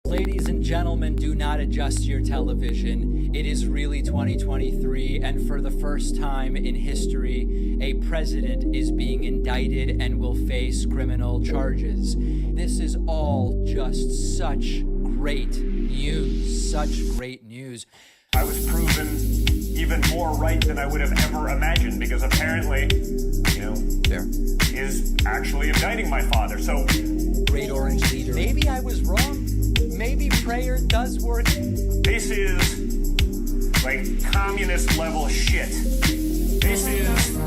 Ladies and gentlemen, do not adjust your television. It is really 2023, and for the first time in history, a president is being indicted and will face criminal charges. This is all just such great news, such great news. I was proven even more right than I would have ever imagined, because apparently, there is actually indicting my father. So, great orange leader. Maybe I was wrong. Maybe prayer does work. This is like communist level shit. This is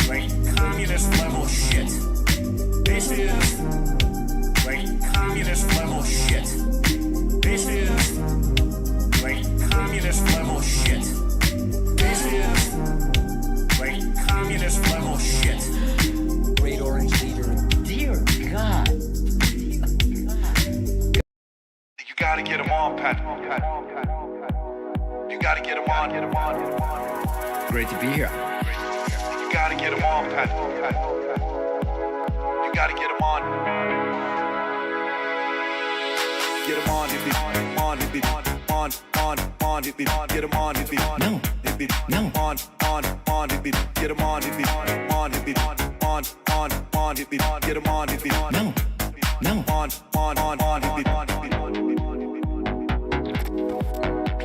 like communist level shit. This is like communist level shit. This is like communist level shit. This is like communist level shit. Great orange leader. Dear God. You gotta get them on, Pat. You gotta get them on. Great to be here. You gotta get them on, Pat. You gotta get them on. Get them on, it be on, it be on, it be get them on, it be No, it be no. on, it be get them on, it be on, it be on, it be get them on, it be No, no. on, it be.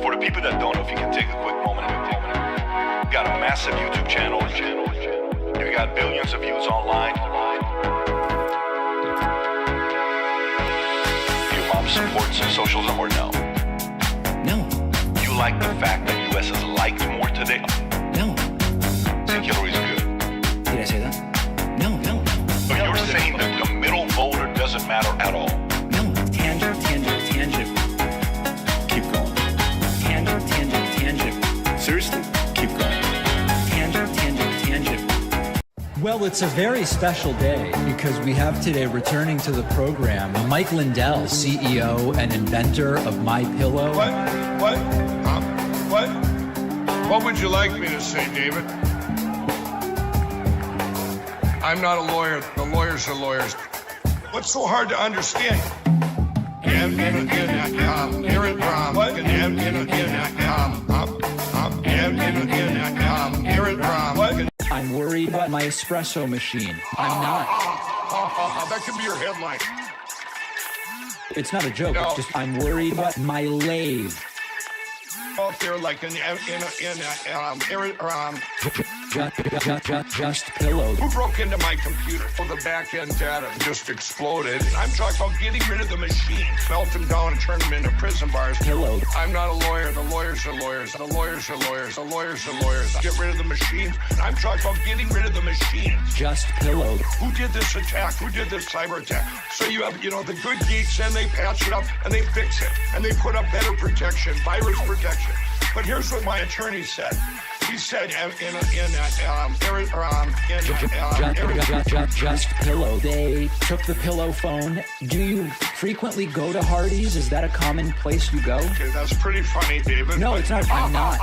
For the people that don't know, if you can take a quick moment, you got a massive YouTube channel. You got billions of views online. Your mom supports socialism or no? No, You like the fact that U.S. is liked more today? no. Think Hillary's good? Did I say that? No. So you're saying that the middle voter doesn't matter at all? No. Tangent. Keep going. Tangent. Seriously? Keep going. Tangent. Well, it's a very special day because we have today returning to the program Mike Lindell, CEO and inventor of MyPillow. What would you like me to say, David? I'm not a lawyer. The lawyers are lawyers. What's so hard to understand? I'm worried about my espresso machine. I'm not. That could be your headline. It's not a joke. No. It's just I'm worried about my lathe. Out there like just Pillow. who broke into my computer? Well, the back end data just exploded. I'm talking about getting rid of the machines, melt them down and turn them into prison bars. Pillow. I'm not a lawyer. The lawyers are lawyers. The lawyers are lawyers. The lawyers are lawyers. Get rid of the machines. I'm talking about getting rid of the machines. Just Pillow. Who did this attack? Who did this cyber attack? So you have, the good geeks, and they patch it up, and they fix it, and they put up better protection, virus protection. But here's what my attorney said. He said, Just Pillow. They took the pillow phone. Do you frequently go to Hardee's? Is that a common place you go? Okay, that's pretty funny, David. No, but- it's not. I'm not.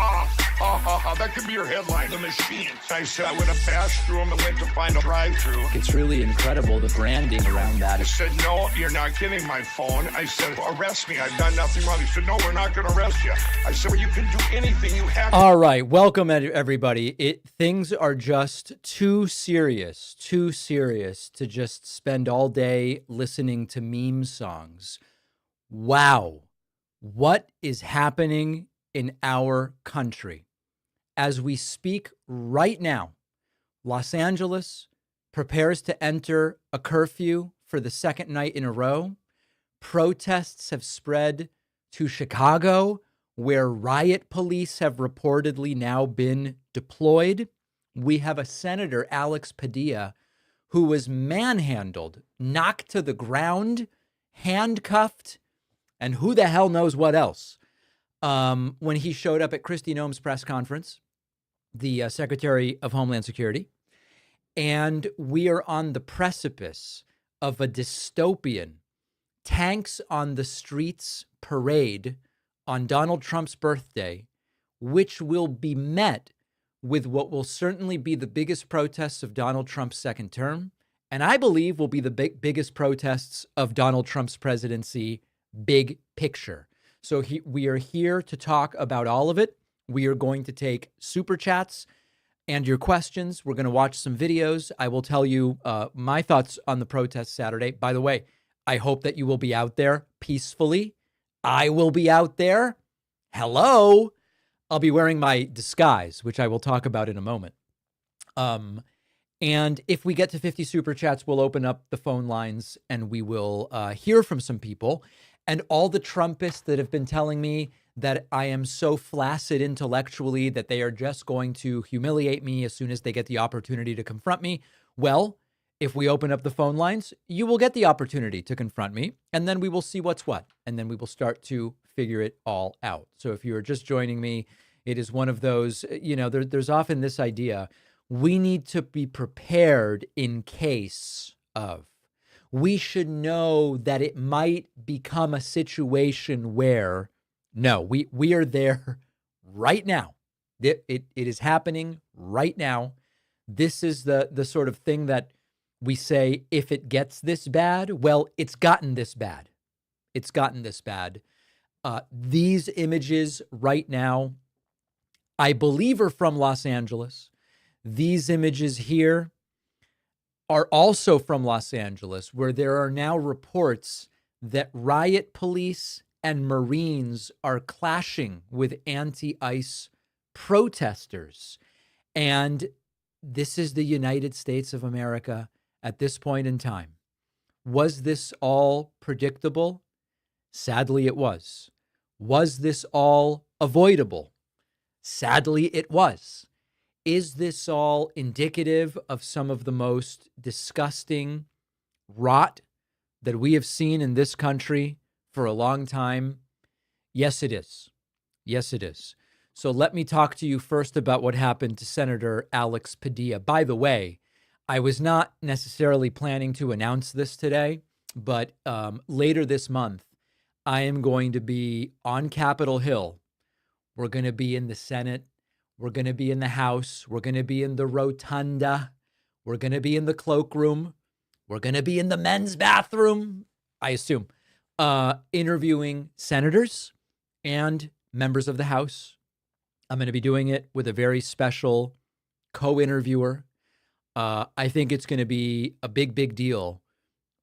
That could be your headline. The machines. I said I would have passed through them and went to find a drive-through. It's really incredible, the branding around that. He said, no, you're not getting my phone. I said, arrest me. I've done nothing wrong. He said, no, we're not going to arrest you. I said, well, you can do anything you have. All right, welcome everybody. Things are just too serious to just spend all day listening to meme songs. Wow, what is happening in our country? As we speak right now, Los Angeles prepares to enter a curfew for the second night in a row. Protests have spread to Chicago, where riot police have reportedly now been deployed. We have a Senator, Alex Padilla, who was manhandled, knocked to the ground, handcuffed, and who the hell knows what else, when he showed up at Kristi Noem's press conference, the Secretary of Homeland Security. And we are on the precipice of a dystopian tanks on the streets parade on Donald Trump's birthday, which will be met with what will certainly be the biggest protests of Donald Trump's second term, and I believe will be the biggest protests of Donald Trump's presidency big picture. So we are here to talk about all of it. We are going to take super chats and your questions. We're going to watch some videos. I will tell you my thoughts on the protest Saturday. By the way, I hope that you will be out there peacefully. I will be out there. Hello. I'll be wearing my disguise, which I will talk about in a moment. And if we get to 50 super chats, we'll open up the phone lines and we will hear from some people. And all the Trumpists that have been telling me that I am so flaccid intellectually that they are just going to humiliate me as soon as they get the opportunity to confront me. Well, if we open up the phone lines, you will get the opportunity to confront me, and then we will see what's what. And then we will start to figure it all out. So if you are just joining me, it is one of those, there's often this idea, we need to be prepared in case of. We should know that it might become a situation where, no, we are there right now. It is happening right now. This is the sort of thing that we say, if it gets this bad, well, it's gotten this bad. It's gotten this bad. These images right now, I believe, are from Los Angeles. These images here are also from Los Angeles, where there are now reports that riot police and Marines are clashing with anti-ICE protesters. And this is the United States of America at this point in time. Was this all predictable? Sadly, it was. Was this all avoidable? Sadly, it was. Is this all indicative of some of the most disgusting rot that we have seen in this country for a long time? Yes, it is. Yes, it is. So let me talk to you first about what happened to Senator Alex Padilla. By the way, I was not necessarily planning to announce this today, but later this month, I am going to be on Capitol Hill. We're going to be in the Senate. We're going to be in the House. We're going to be in the rotunda. We're going to be in the cloakroom. We're going to be in the men's bathroom, I assume, interviewing senators and members of the House. I'm going to be doing it with a very special co-interviewer. I think it's going to be a big, big deal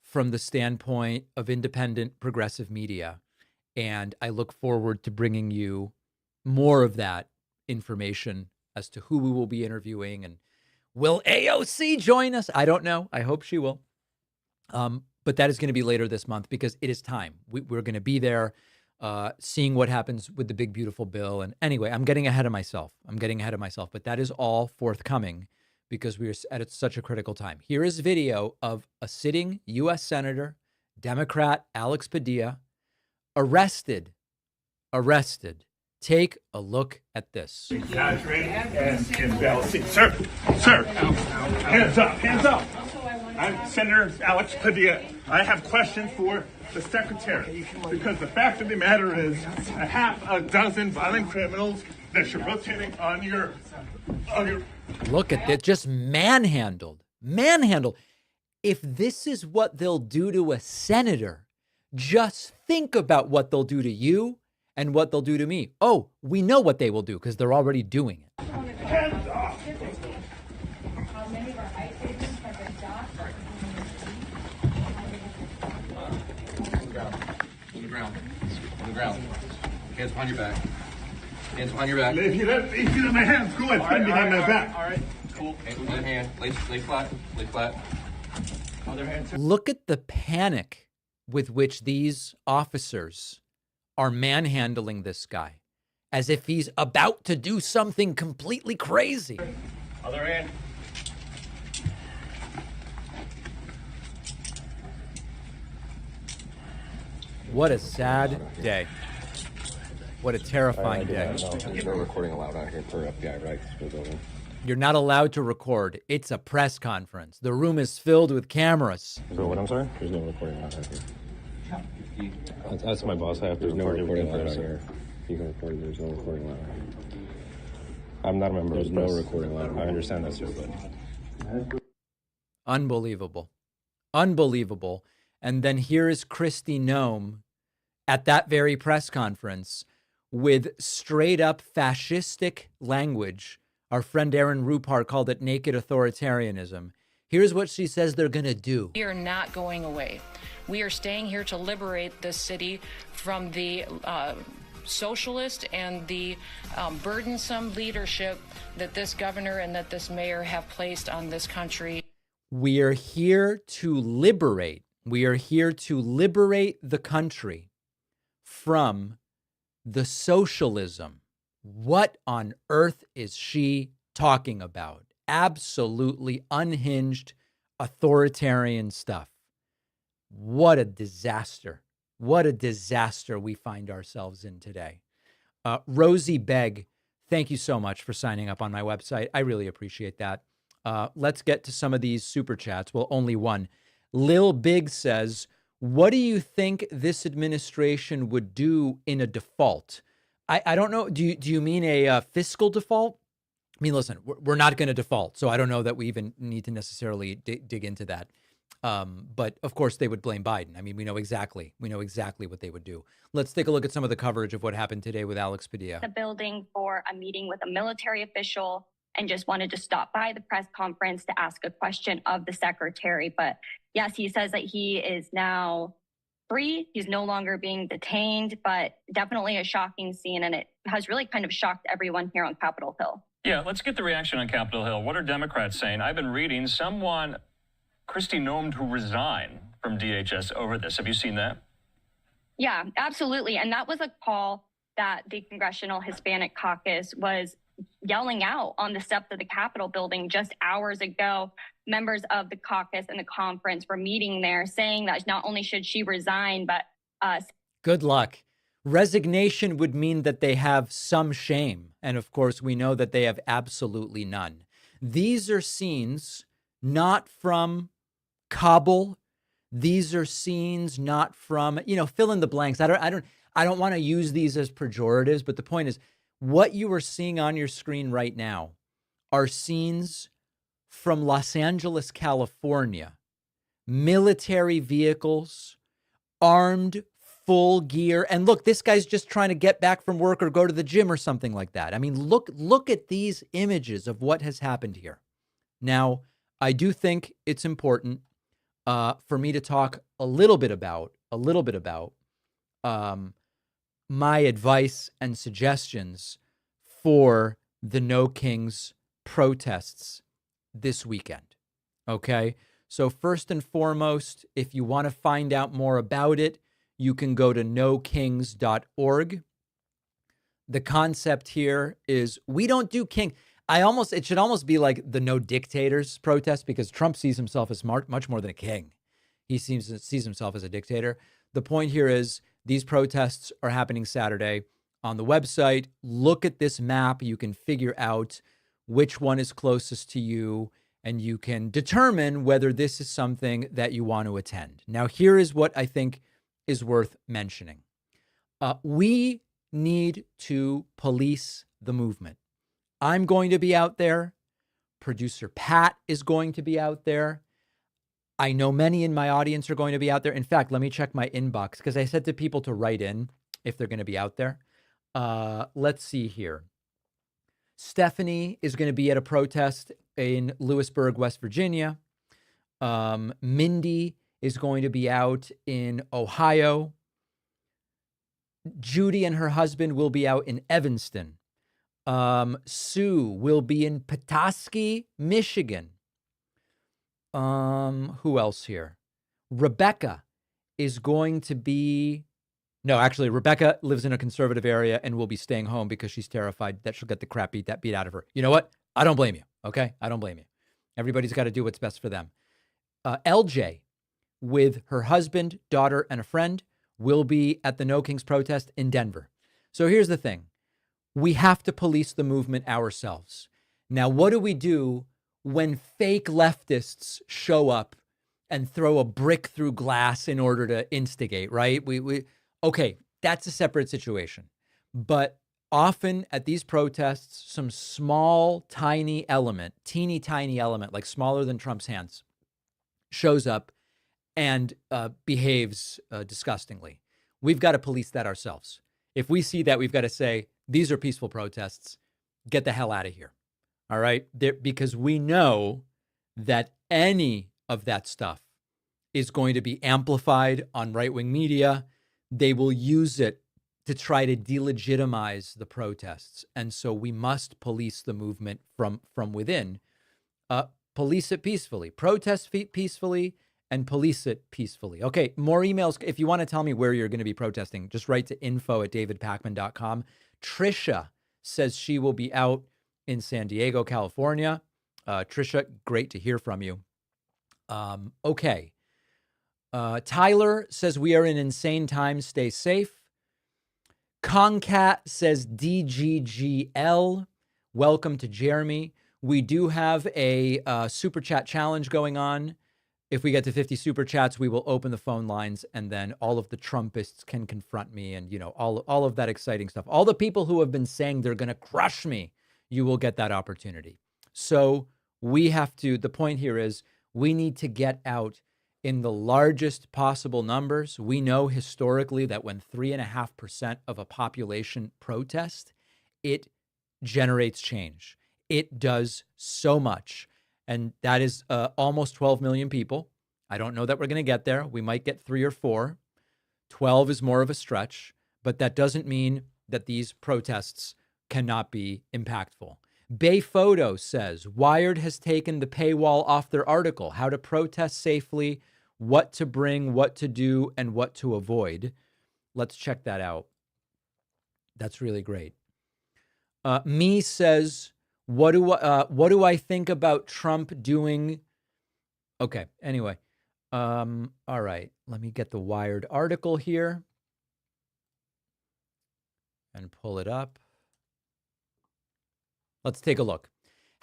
from the standpoint of independent progressive media. And I look forward to bringing you more of that information as to who we will be interviewing. And will AOC join us? I don't know. I hope she will. But that is going to be later this month because it is time. We're going to be there seeing what happens with the big, beautiful bill. And anyway, I'm getting ahead of myself. But that is all forthcoming because we are at such a critical time. Here is video of a sitting U.S. Senator, Democrat Alex Padilla, arrested. Take a look at this. Sir, hands up. I'm Senator Alex Padilla. I have questions for the secretary because the fact of the matter is a half a dozen violent criminals that you're rotating on your Look at that, just manhandled. If this is what they'll do to a senator, just think about what they'll do to you and what they'll do to me. Oh, we know what they will do because they're already doing it. hands off. On the ground. Hands behind your back. If you let my hands go, I'd put behind my back. All right. Cool. Other hand. Lay flat. Other hand. Look at the panic with which these officers are manhandling this guy as if he's about to do something completely crazy. Other hand. What a sad day. What a terrifying day. There's no recording allowed out here for FBI, right? You're not allowed to record. It's a press conference. The room is filled with cameras. So what, I'm sorry? There's no recording allowed out here. That's my boss. I have to There's no recording allowed out here. You can record. There's no recording allowed out here. I'm not a member of the press. There's no recording allowed. I understand that, sir, but... Unbelievable. And then here is Kristi Noem at that very press conference with straight up fascistic language. Our friend Erin Rupar called it naked authoritarianism. Here's what she says they're going to do. We are not going away. We are staying here to liberate this city from the socialist and the burdensome leadership that this governor and that this mayor have placed on this country. We are here to liberate. We are here to liberate the country from the socialism. What on earth is she talking about? Absolutely unhinged, authoritarian stuff. What a disaster. What a disaster we find ourselves in today. Rosie Begg, thank you so much for signing up on my website. I really appreciate that. Let's get to some of these super chats. Well, only one. Lil Big says, what do you think this administration would do in a default? I don't know. Do you mean a fiscal default? I mean, listen, we're not going to default, so I don't know that we even need to necessarily dig into that. But of course, they would blame Biden. I mean, we know exactly what they would do. Let's take a look at some of the coverage of what happened today with Alex Padilla. The building for a meeting with a military official and just wanted to stop by the press conference to ask a question of the secretary. But yes, he says that he is now free. He's no longer being detained, but definitely a shocking scene. And it has really kind of shocked everyone here on Capitol Hill. Yeah, let's get the reaction on Capitol Hill. What are Democrats saying? I've been reading someone, Christie Nome, to resign from DHS over this. Have you seen that? Yeah, absolutely. And that was a call that the Congressional Hispanic Caucus was yelling out on the steps of the Capitol building just hours ago. Members of the caucus and the conference were meeting there saying that not only should she resign, but good luck. Resignation would mean that they have some shame. And of course, we know that they have absolutely none. These are scenes not from Kabul. These are scenes not from, fill in the blanks. I don't want to use these as pejoratives, but the point is what you are seeing on your screen right now are scenes from Los Angeles, California. Military vehicles, armed, full gear. And look, this guy's just trying to get back from work or go to the gym or something like that. I mean, look at these images of what has happened here. Now, I do think it's important for me to talk a little bit about my advice and suggestions for the No Kings protests this weekend. Okay. So first and foremost, if you want to find out more about it, you can go to nokings.org. The concept here is we don't do king. It should almost be like the No Dictators protest, because Trump sees himself as much more than a king. He sees himself as a dictator. The point here is these protests are happening Saturday. On the website, look at this map. You can figure out which one is closest to you, and you can determine whether this is something that you want to attend. Now, here is what I think is worth mentioning. We need to police the movement. I'm going to be out there. Producer Pat is going to be out there. I know many in my audience are going to be out there. In fact, let me check my inbox, because I said to people to write in if they're going to be out there. Let's see here. Stephanie is going to be at a protest in Lewisburg, West Virginia. Mindy is going to be out in Ohio. Judy and her husband will be out in Evanston. Sue will be in Petoskey, Michigan. Who else here? Rebecca is going to be... No, actually, Rebecca lives in a conservative area and will be staying home because she's terrified that she'll get the crap beat out of her. You know what? I don't blame you, okay? I don't blame you. Everybody's got to do what's best for them. LJ, with her husband, daughter, and a friend, will be at the No Kings protest in Denver. So here's the thing. We have to police the movement ourselves. Now, what do we do when fake leftists show up and throw a brick through glass in order to instigate, right? Okay, that's a separate situation. But often at these protests, some small, teeny tiny element, like smaller than Trump's hands, shows up and behaves disgustingly. we've got to police that ourselves. If we see that, we've got to say, these are peaceful protests. Get the hell out of here. All right? Because we know that any of that stuff is going to be amplified on right-wing media. They will use it to try to delegitimize the protests. And so we must police the movement from within. Police it peacefully, protest peacefully, and police it peacefully. Okay, more emails. If you want to tell me where you're going to be protesting, just write to info@davidpakman.com. Trisha says she will be out in San Diego, California. Trisha, great to hear from you. Okay. Tyler says we are in insane times. Stay safe. Concat says DGGL. Welcome to Jeremy. We do have a super chat challenge going on. If we get to 50 super chats, we will open the phone lines, and then all of the Trumpists can confront me, and all of that exciting stuff. All the people who have been saying they're going to crush me, you will get that opportunity. So we have to. The point here is we need to get out in the largest possible numbers. We know historically that when 3.5% of a population protest, it generates change. It does so much. And that is almost 12 million people. I don't know that we're going to get there. We might get 3 or 4. 12 is more of a stretch, but that doesn't mean that these protests cannot be impactful. Bay Photo says, Wired has taken the paywall off their article, How to Protest Safely, What to Bring, What to Do, and What to Avoid. Let's check that out. That's really great. Me says, what do I think about Trump doing? Okay, anyway. All right, let me get the Wired article here and pull it up. Let's take a look.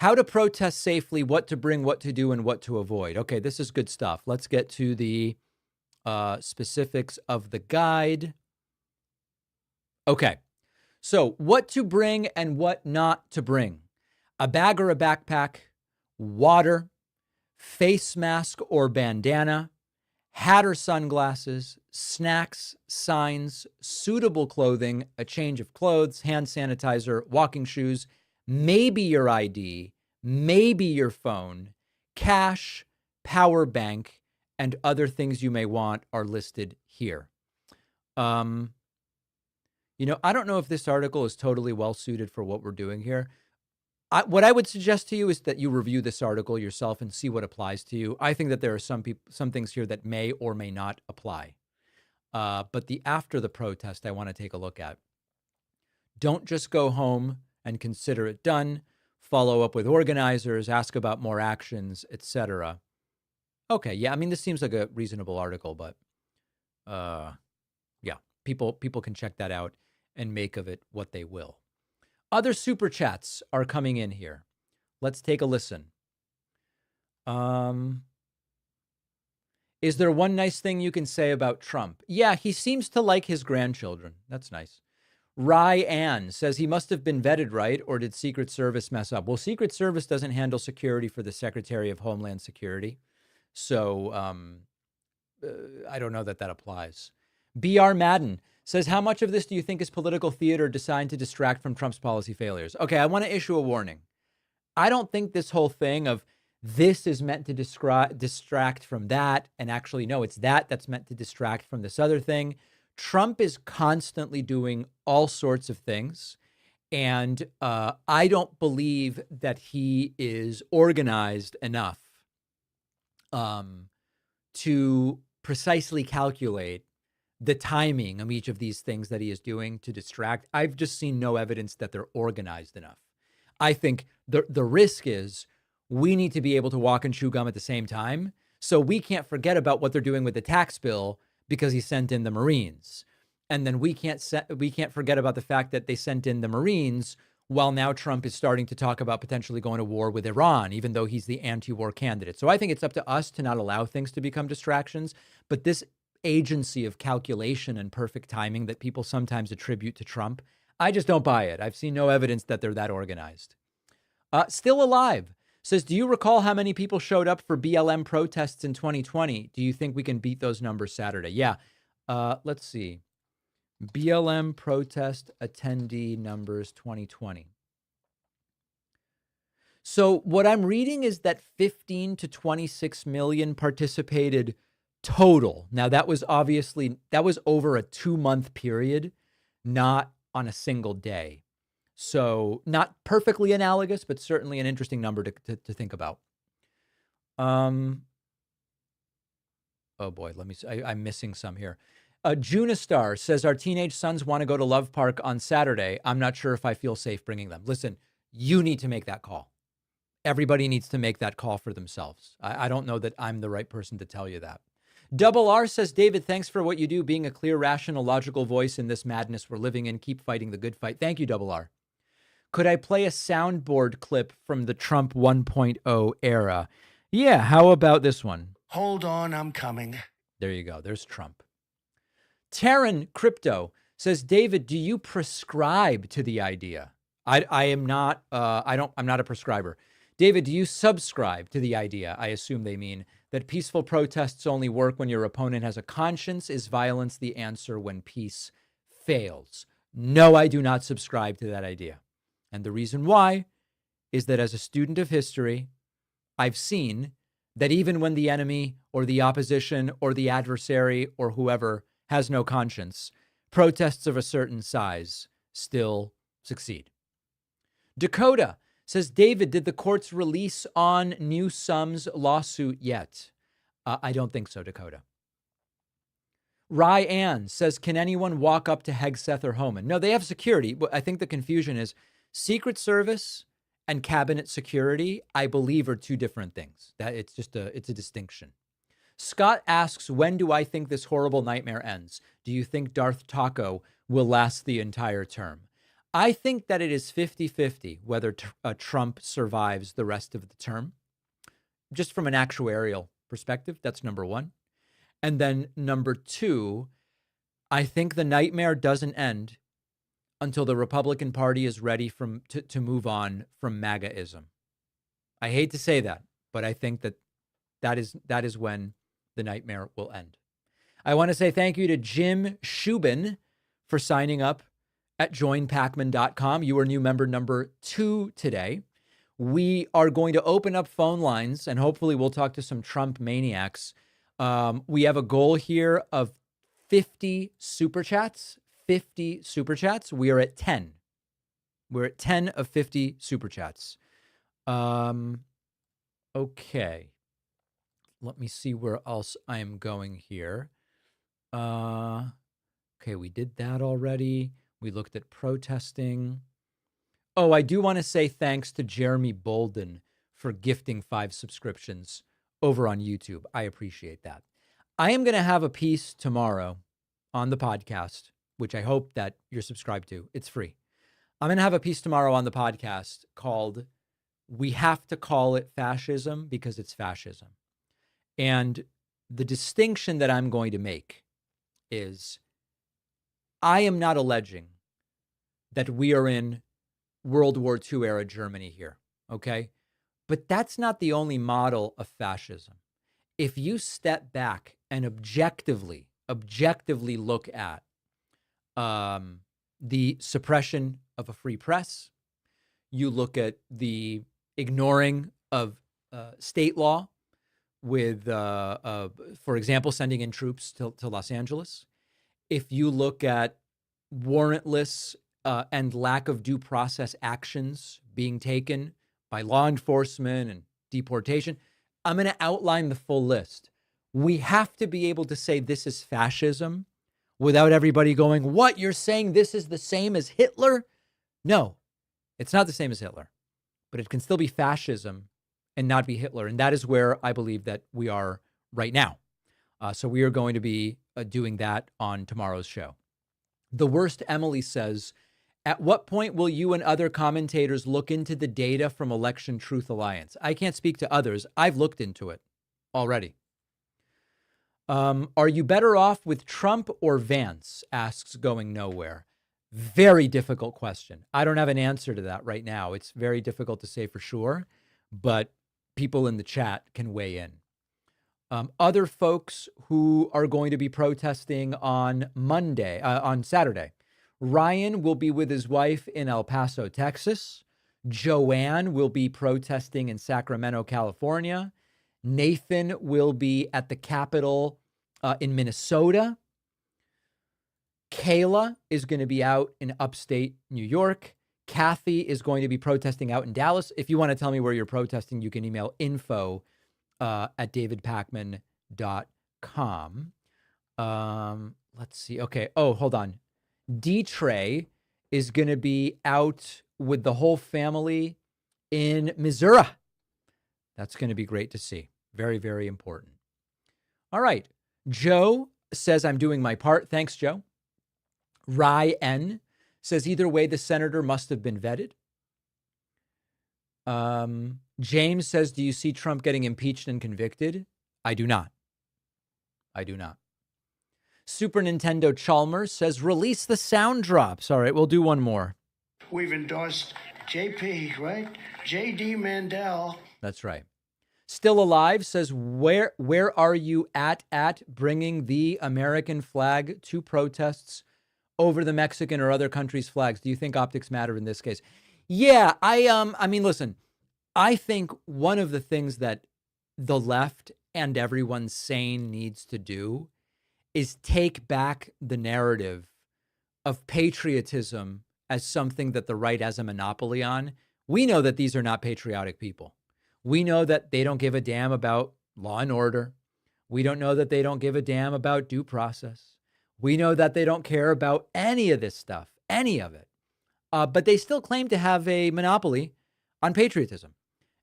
How to protest safely, what to bring, what to do, and what to avoid. Okay, this is good stuff. Let's get to the specifics of the guide. Okay, so what to bring and what not to bring. A bag or a backpack, water, face mask or bandana, hat or sunglasses, snacks, signs, suitable clothing, a change of clothes, hand sanitizer, walking shoes, maybe your ID, maybe your phone, cash, power bank, and other things you may want are listed here. I don't know if this article is totally well suited for what we're doing here. What I would suggest to you is that you review this article yourself and see what applies to you. I think that there are some things here that may or may not apply. But the after the protest, I want to take a look at. Don't just go home and consider it done. Follow up with organizers, ask about more actions, etc. Okay, yeah, I mean, this seems like a reasonable article, but yeah, people can check that out and make of it what they will. Other super chats are coming in here. Let's take a listen. Is there one nice thing you can say about Trump? Yeah, he seems to like his grandchildren. That's nice. Ryan says he must have been vetted, right? Or did Secret Service mess up? Well, Secret Service doesn't handle security for the Secretary of Homeland Security. So I don't know that applies. B.R. Madden says, how much of this do you think is political theater designed to distract from Trump's policy failures? Okay, I want to issue a warning. I don't think this whole thing of this is meant to distract from that. And actually, no, it's that's meant to distract from this other thing. Trump is constantly doing all sorts of things. And I don't believe that he is organized enough to precisely calculate the timing of each of these things that he is doing to distract. I've just seen no evidence that they're organized enough. I think the risk is we need to be able to walk and chew gum at the same time. So we can't forget about what they're doing with the tax bill because he sent in the Marines. And then we can't forget about the fact that they sent in the Marines while now Trump is starting to talk about potentially going to war with Iran, even though he's the anti-war candidate. So I think it's up to us to not allow things to become distractions. But this agency of calculation and perfect timing that people sometimes attribute to Trump, I just don't buy it. I've seen no evidence that they're that organized. Still Alive says, do you recall how many people showed up for BLM protests in 2020? Do you think we can beat those numbers Saturday? Yeah. Let's see. BLM protest attendee numbers 2020. So what I'm reading is that 15 to 26 million participated total. Now that was over a 2-month period, not on a single day. So not perfectly analogous, but certainly an interesting number to think about. Oh boy, let me see. I'm missing some here. Junistar says our teenage sons want to go to Love Park on Saturday. I'm not sure if I feel safe bringing them. Listen, you need to make that call. Everybody needs to make that call for themselves. I don't know that I'm the right person to tell you that. Double R says, David, thanks for what you do, being a clear, rational, logical voice in this madness we're living in. Keep fighting the good fight. Thank you, Double R. Could I play a soundboard clip from the Trump 1.0 era? Yeah, how about this one? Hold on, I'm coming. There you go. There's Trump. Taryn Crypto says, David, do you prescribe to the idea? I'm not a prescriber. David, do you subscribe to the idea? I assume they mean that peaceful protests only work when your opponent has a conscience. Is violence the answer when peace fails? No, I do not subscribe to that idea. And the reason why is that as a student of history, I've seen that even when the enemy or the opposition or the adversary or whoever has no conscience, protests of a certain size still succeed. Dakota says, David, did the courts release on Newsom's lawsuit yet? I don't think so, Dakota. Ryan says, can anyone walk up to Hegseth or Homan? No, they have security. I think the confusion is Secret Service and cabinet security, I believe, are two different things. That it's a distinction. Scott asks, when do I think this horrible nightmare ends? Do you think Darth Taco will last the entire term? I think that it is 50-50 whether Trump survives the rest of the term. Just from an actuarial perspective, that's number one. And then number two, I think the nightmare doesn't end until the Republican Party is ready to move on from MAGA-ism. I hate to say that, but I think that is when the nightmare will end. I want to say thank you to Jim Shubin for signing up at joinpacman.com. You are new member number 2 today. We are going to open up phone lines, and hopefully we'll talk to some Trump maniacs. We have a goal here of 50 super chats. 50 super chats. We are at 10. We're at 10 of 50 super chats. Okay. Let me see where else I am going here. Okay, we did that already. We looked at protesting. Oh, I do want to say thanks to Jeremy Bolden for gifting 5 subscriptions over on YouTube. I appreciate that. I am going to have a piece tomorrow on the podcast, which I hope that you're subscribed to. It's free. I'm going to have a piece tomorrow on the podcast called We Have to Call It Fascism Because It's Fascism. And the distinction that I'm going to make is I am not alleging that we are in World War II era Germany here, okay? But that's not the only model of fascism. If you step back and objectively look at the suppression of a free press, you look at the ignoring of state law with, for example, sending in troops to Los Angeles. If you look at warrantless and lack of due process actions being taken by law enforcement and deportation, I'm going to outline the full list. We have to be able to say this is fascism without everybody going, what, you're saying this is the same as Hitler? No, it's not the same as Hitler, but it can still be fascism and not be Hitler. And that is where I believe that we are right now. So we are going to be doing that on tomorrow's show. The Worst Emily says, at what point will you and other commentators look into the data from Election Truth Alliance? I can't speak to others. I've looked into it already. Are you better off with Trump or Vance? Asks Going Nowhere. Very difficult question. I don't have an answer to that right now. It's very difficult to say for sure, but people in the chat can weigh in. Other folks who are going to be protesting on Saturday. Ryan will be with his wife in El Paso, Texas. Joanne will be protesting in Sacramento, California. Nathan will be at the Capitol in Minnesota. Kayla is going to be out in upstate New York. Kathy is going to be protesting out in Dallas. If you want to tell me where you're protesting, you can email info at davidpakman.com. Let's see. Okay. Oh, hold on. D-Tray is going to be out with the whole family in Missouri. That's going to be great to see. Very, very important. All right. Joe says, I'm doing my part. Thanks, Joe. Ryan says, either way, the senator must have been vetted. James says, do you see Trump getting impeached and convicted? I do not. I do not. Super Nintendo Chalmers says, release the sound drops. All right, we'll do one more. We've endorsed JP, right? JD Mandel. That's right. Still Alive says, where are you at bringing the American flag to protests over the Mexican or other countries' flags? Do you think optics matter in this case? Yeah, I mean, listen, I think one of the things that the left and everyone sane needs to do is take back the narrative of patriotism as something that the right has a monopoly on. We know that these are not patriotic people. We know that they don't give a damn about law and order. We don't know that they don't give a damn about due process. We know that they don't care about any of this stuff, any of it. But they still claim to have a monopoly on patriotism.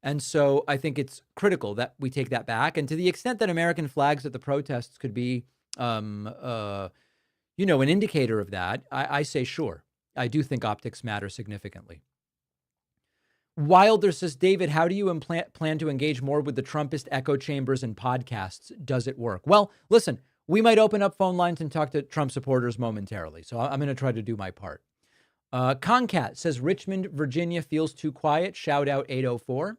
And so I think it's critical that we take that back. And to the extent that American flags at the protests could be, an indicator of that, I say sure. I do think optics matter significantly. Wilder says, David, how do you plan to engage more with the Trumpist echo chambers and podcasts? Does it work? Well, listen, we might open up phone lines and talk to Trump supporters momentarily. So I'm going to try to do my part. Concat says, Richmond, Virginia feels too quiet. Shout out 804.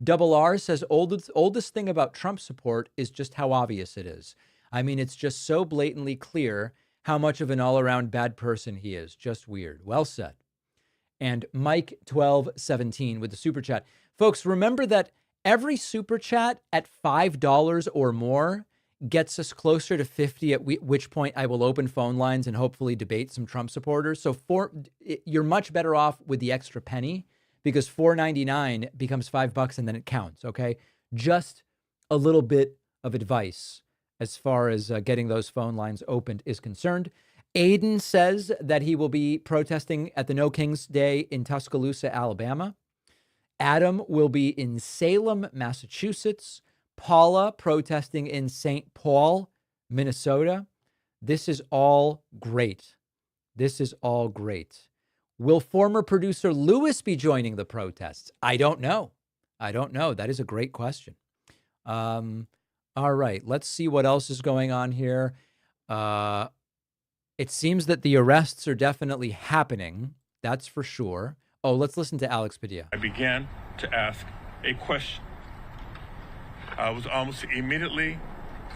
Double R says, oldest thing about Trump support is just how obvious it is. I mean, it's just so blatantly clear how much of an all-around bad person he is. Just weird. Well said. And Mike1217 with the super chat. Folks, remember that every super chat at $5 or more gets us closer to 50, at which point I will open phone lines and hopefully debate some Trump supporters. So you're much better off with the extra penny, because $4.99 becomes $5 and then it counts. Okay. Just a little bit of advice as far as getting those phone lines opened is concerned. Aiden says that he will be protesting at the No Kings Day in Tuscaloosa, Alabama. Adam will be in Salem, Massachusetts. Paula protesting in St. Paul, Minnesota. This is all great. This is all great. Will former producer Lewis be joining the protests? I don't know. That is a great question. All right, let's see what else is going on here. It seems that the arrests are definitely happening. That's for sure. Oh, let's listen to Alex Padilla. I began to ask a question. I was almost immediately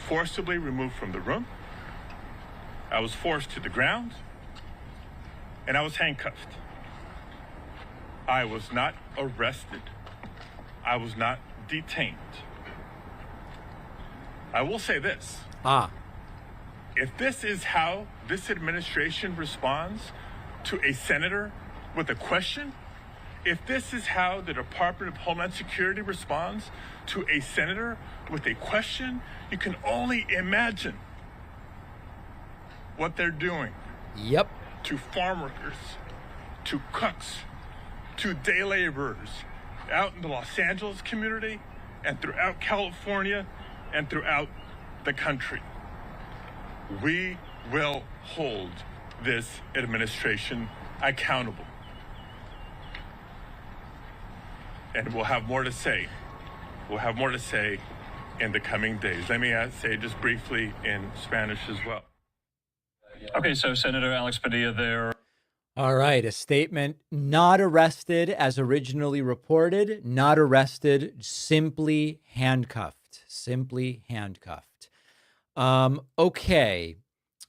forcibly removed from the room. I was forced to the ground, and I was handcuffed. I was not arrested. I was not detained. I will say this. If this is how this administration responds to a senator with a question, if this is how the Department of Homeland Security responds to a senator with a question, you can only imagine what they're doing. Yep. To farm workers, to cooks, to day laborers out in the Los Angeles community and throughout California and throughout the country. We will hold this administration accountable. And we'll have more to say. We'll have more to say in the coming days. Let me say just briefly in Spanish as well. Okay, so Senator Alex Padilla there. All right, a statement: not arrested as originally reported, not arrested, simply handcuffed. Simply handcuffed. Okay.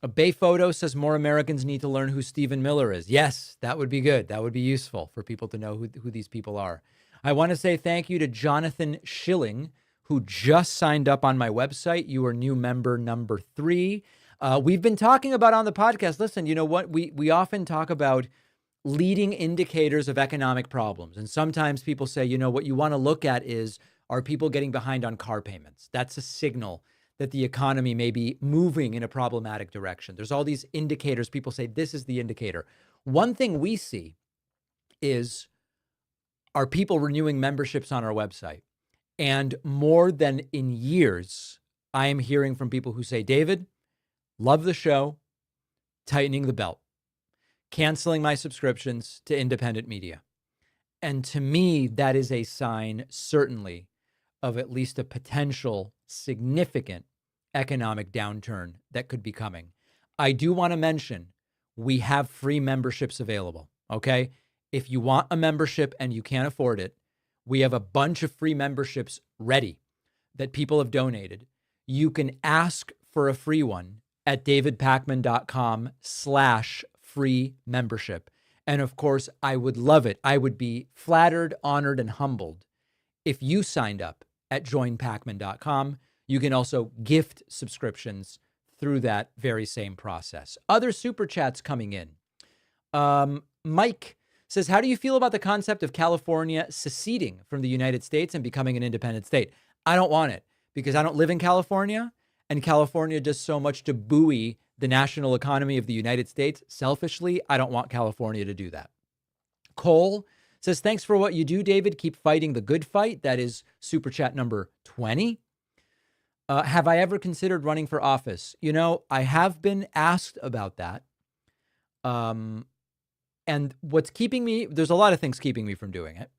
A Bay Photo says more Americans need to learn who Stephen Miller is. Yes, that would be good. That would be useful for people to know who these people are. I want to say thank you to Jonathan Schilling, who just signed up on my website. You are new member number 3. We've been talking about on the podcast. Listen, you know what? We often talk about leading indicators of economic problems. And sometimes people say, you know, what you want to look at is, are people getting behind on car payments? That's a signal that the economy may be moving in a problematic direction. There's all these indicators. People say this is the indicator. One thing we see is, are people renewing memberships on our website? And more than in years, I am hearing from people who say, David, love the show, tightening the belt, canceling my subscriptions to independent media. And to me, that is a sign, certainly, of at least a potential significant economic downturn that could be coming. I do want to mention, we have free memberships available, okay? If you want a membership and you can't afford it, we have a bunch of free memberships ready that people have donated. You can ask for a free one at davidpakman.com/free membership. And of course, I would love it. I would be flattered, honored, and humbled if you signed up at joinpakman.com. You can also gift subscriptions through that very same process. Other super chats coming in. Mike says, how do you feel about the concept of California seceding from the United States and becoming an independent state? I don't want it because I don't live in California, and California does so much to buoy the national economy of the United States. Selfishly, I don't want California to do that. Cole says, thanks for what you do, David. Keep fighting the good fight. That is super chat number 20. Have I ever considered running for office? You know, I have been asked about that. And what's keeping me, there's a lot of things keeping me from doing it.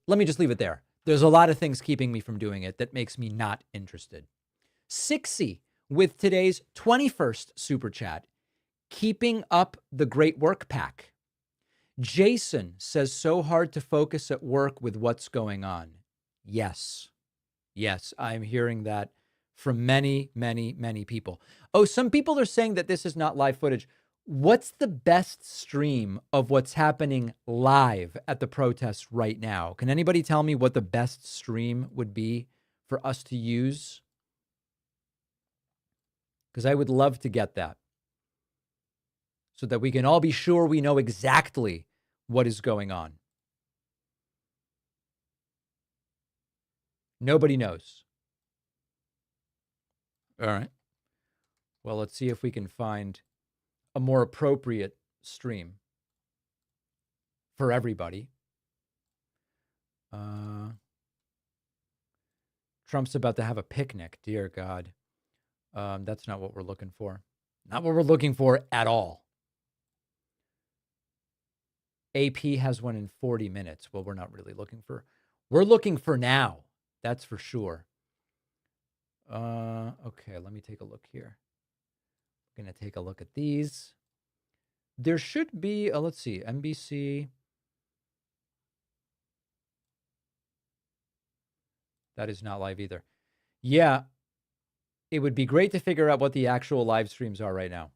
Let me just leave it there. There's a lot of things keeping me from doing it that makes me not interested. Sixy with today's 21st super chat, keeping up the great work pack. Jason says, so hard to focus at work with what's going on. Yes, I'm hearing that from many, many, many people. Oh, some people are saying that this is not live footage. What's the best stream of what's happening live at the protests right now? Can anybody tell me what the best stream would be for us to use? Because I would love to get that so that we can all be sure we know exactly what is going on. Nobody knows. All right. Well, let's see if we can find a more appropriate stream for everybody. Trump's about to have a picnic. Dear God. That's not what we're looking for. Not what we're looking for at all. AP has one in 40 minutes. Well, we're not really looking for. We're looking for now. That's for sure. Okay, let me take a look here. I'm going to take a look at these. There should be, let's see, NBC. That is not live either. Yeah, it would be great to figure out what the actual live streams are right now.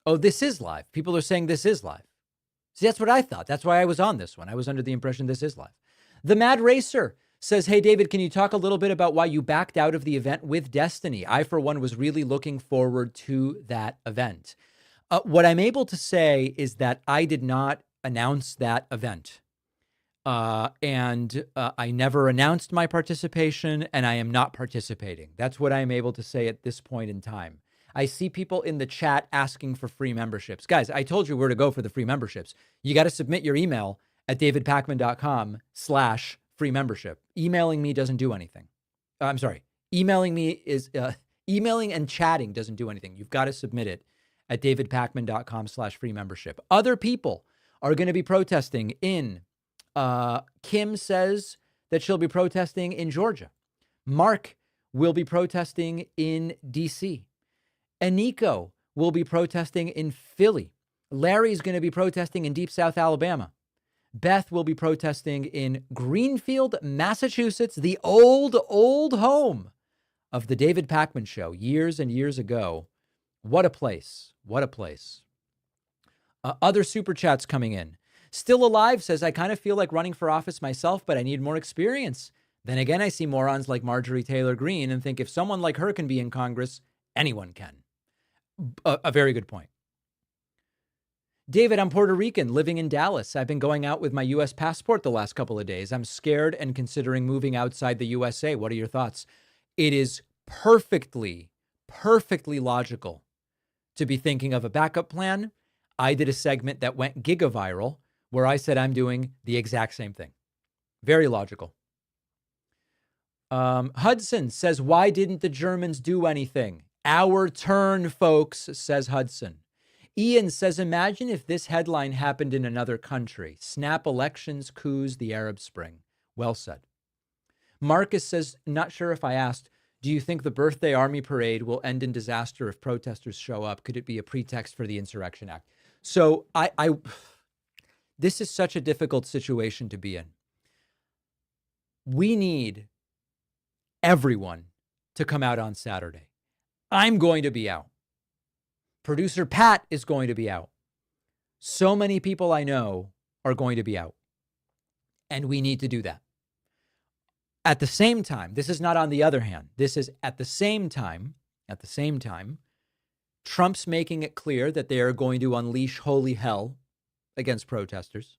Oh, this is live. People are saying this is live. See, that's what I thought. That's why I was on this one. I was under the impression this is live. The Mad Racer says, hey, David, can you talk a little bit about why you backed out of the event with Destiny? I, for one, was really looking forward to that event. What I'm able to say is that I did not announce that event. And I never announced my participation, and I am not participating. That's what I'm able to say at this point in time. I see people in the chat asking for free memberships. Guys, I told you where to go for the free memberships. You got to submit your email at davidpakman.com/free membership. Emailing me doesn't do anything. I'm sorry. Emailing me is, emailing and chatting doesn't do anything. You've got to submit it at davidpakman.com/free membership. Other people are going to be protesting in, Kim says that she'll be protesting in Georgia. Mark will be protesting in DC. Aniko will be protesting in Philly. Larry's going to be protesting in Deep South Alabama. Beth will be protesting in Greenfield, Massachusetts, the old home of the David Pakman Show years and years ago. What a place. What a place. Other super chats coming in. Still Alive says, I kind of feel like running for office myself, but I need more experience. Then again, I see morons like Marjorie Taylor Greene and think if someone like her can be in Congress, anyone can. A very good point. David, I'm Puerto Rican living in Dallas. I've been going out with my U.S. passport the last couple of days. I'm scared and considering moving outside the USA. What are your thoughts? It is perfectly logical to be thinking of a backup plan. I did a segment that went gigaviral where I said I'm doing the exact same thing. Very logical. Hudson says, why didn't the Germans do anything? Our turn, folks, says Hudson. Ian says, imagine if this headline happened in another country. Snap elections, coups, the Arab Spring. Well said. Marcus says, not sure if I asked, do you think the birthday army parade will end in disaster if protesters show up? Could it be a pretext for the Insurrection Act? So this is such a difficult situation to be in. We need everyone to come out on Saturday. I'm going to be out. Producer Pat is going to be out. So many people I know are going to be out. And we need to do that. At the same time, this is not on the other hand. This is at the same time, Trump's making it clear that they are going to unleash holy hell against protesters.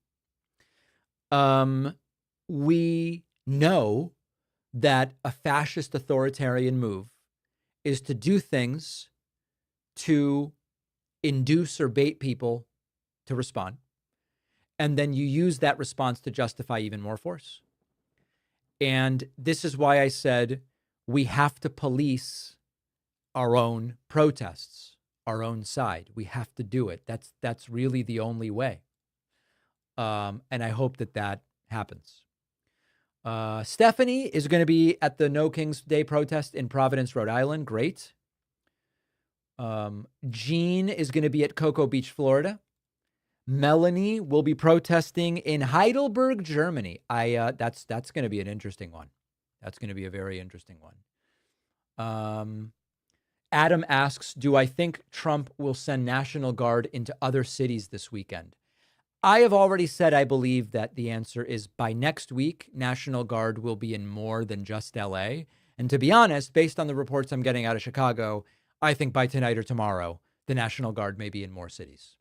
We know that a fascist authoritarian move is to do things to induce or bait people to respond. And then you use that response to justify even more force. And this is why I said we have to police our own protests, our own side. We have to do it. That's really the only way. And I hope that happens. Stephanie is going to be at the No Kings Day protest in Providence, Rhode Island. Great. Jean is going to be at Cocoa Beach, Florida. Melanie will be protesting in Heidelberg, Germany. That's going to be an interesting one. That's going to be a very interesting one. Adam asks, do I think Trump will send National Guard into other cities this weekend? I have already said I believe that the answer is by next week, National Guard will be in more than just LA. And to be honest, based on the reports I'm getting out of Chicago, I think by tonight or tomorrow, the National Guard may be in more cities.